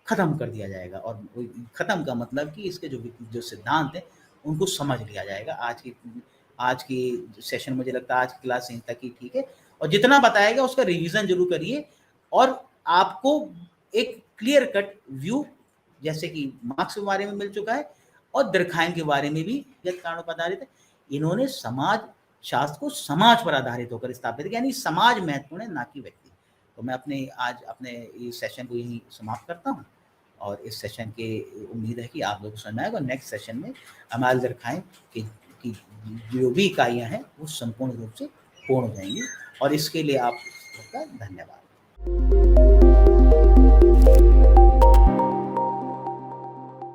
खत्म कर दिया जाएगा। और खत्म का मतलब कि इसके जो सिद्धांत हैं उनको समझ लिया जाएगा। आज की सेशन मुझे लगता है आज की क्लास यहीं तक ही ठीक है, और जितना बताएगा उसका रिवीजन जरूर करिए और आपको एक क्लियर कट व्यू, जैसे कि मार्क्स के बारे में मिल चुका है और दरखाइम के बारे में भी यथ कारणों पर आधारित है। इन्होंने समाज शास्त्र को समाज पर आधारित होकर स्थापित किया, यानी समाज महत्वपूर्ण है ना कि व्यक्ति। तो मैं आज अपने इस सेशन को यहीं समाप्त करता हूँ और इस सेशन के उम्मीद है कि आप लोग को समझ आएगा। नेक्स्ट सेशन में अमाल दरखाइम कि जो भी इकाइयाँ हैं वो संपूर्ण रूप से पूर्ण हो जाएंगी, और इसके लिए आप सबका धन्यवाद।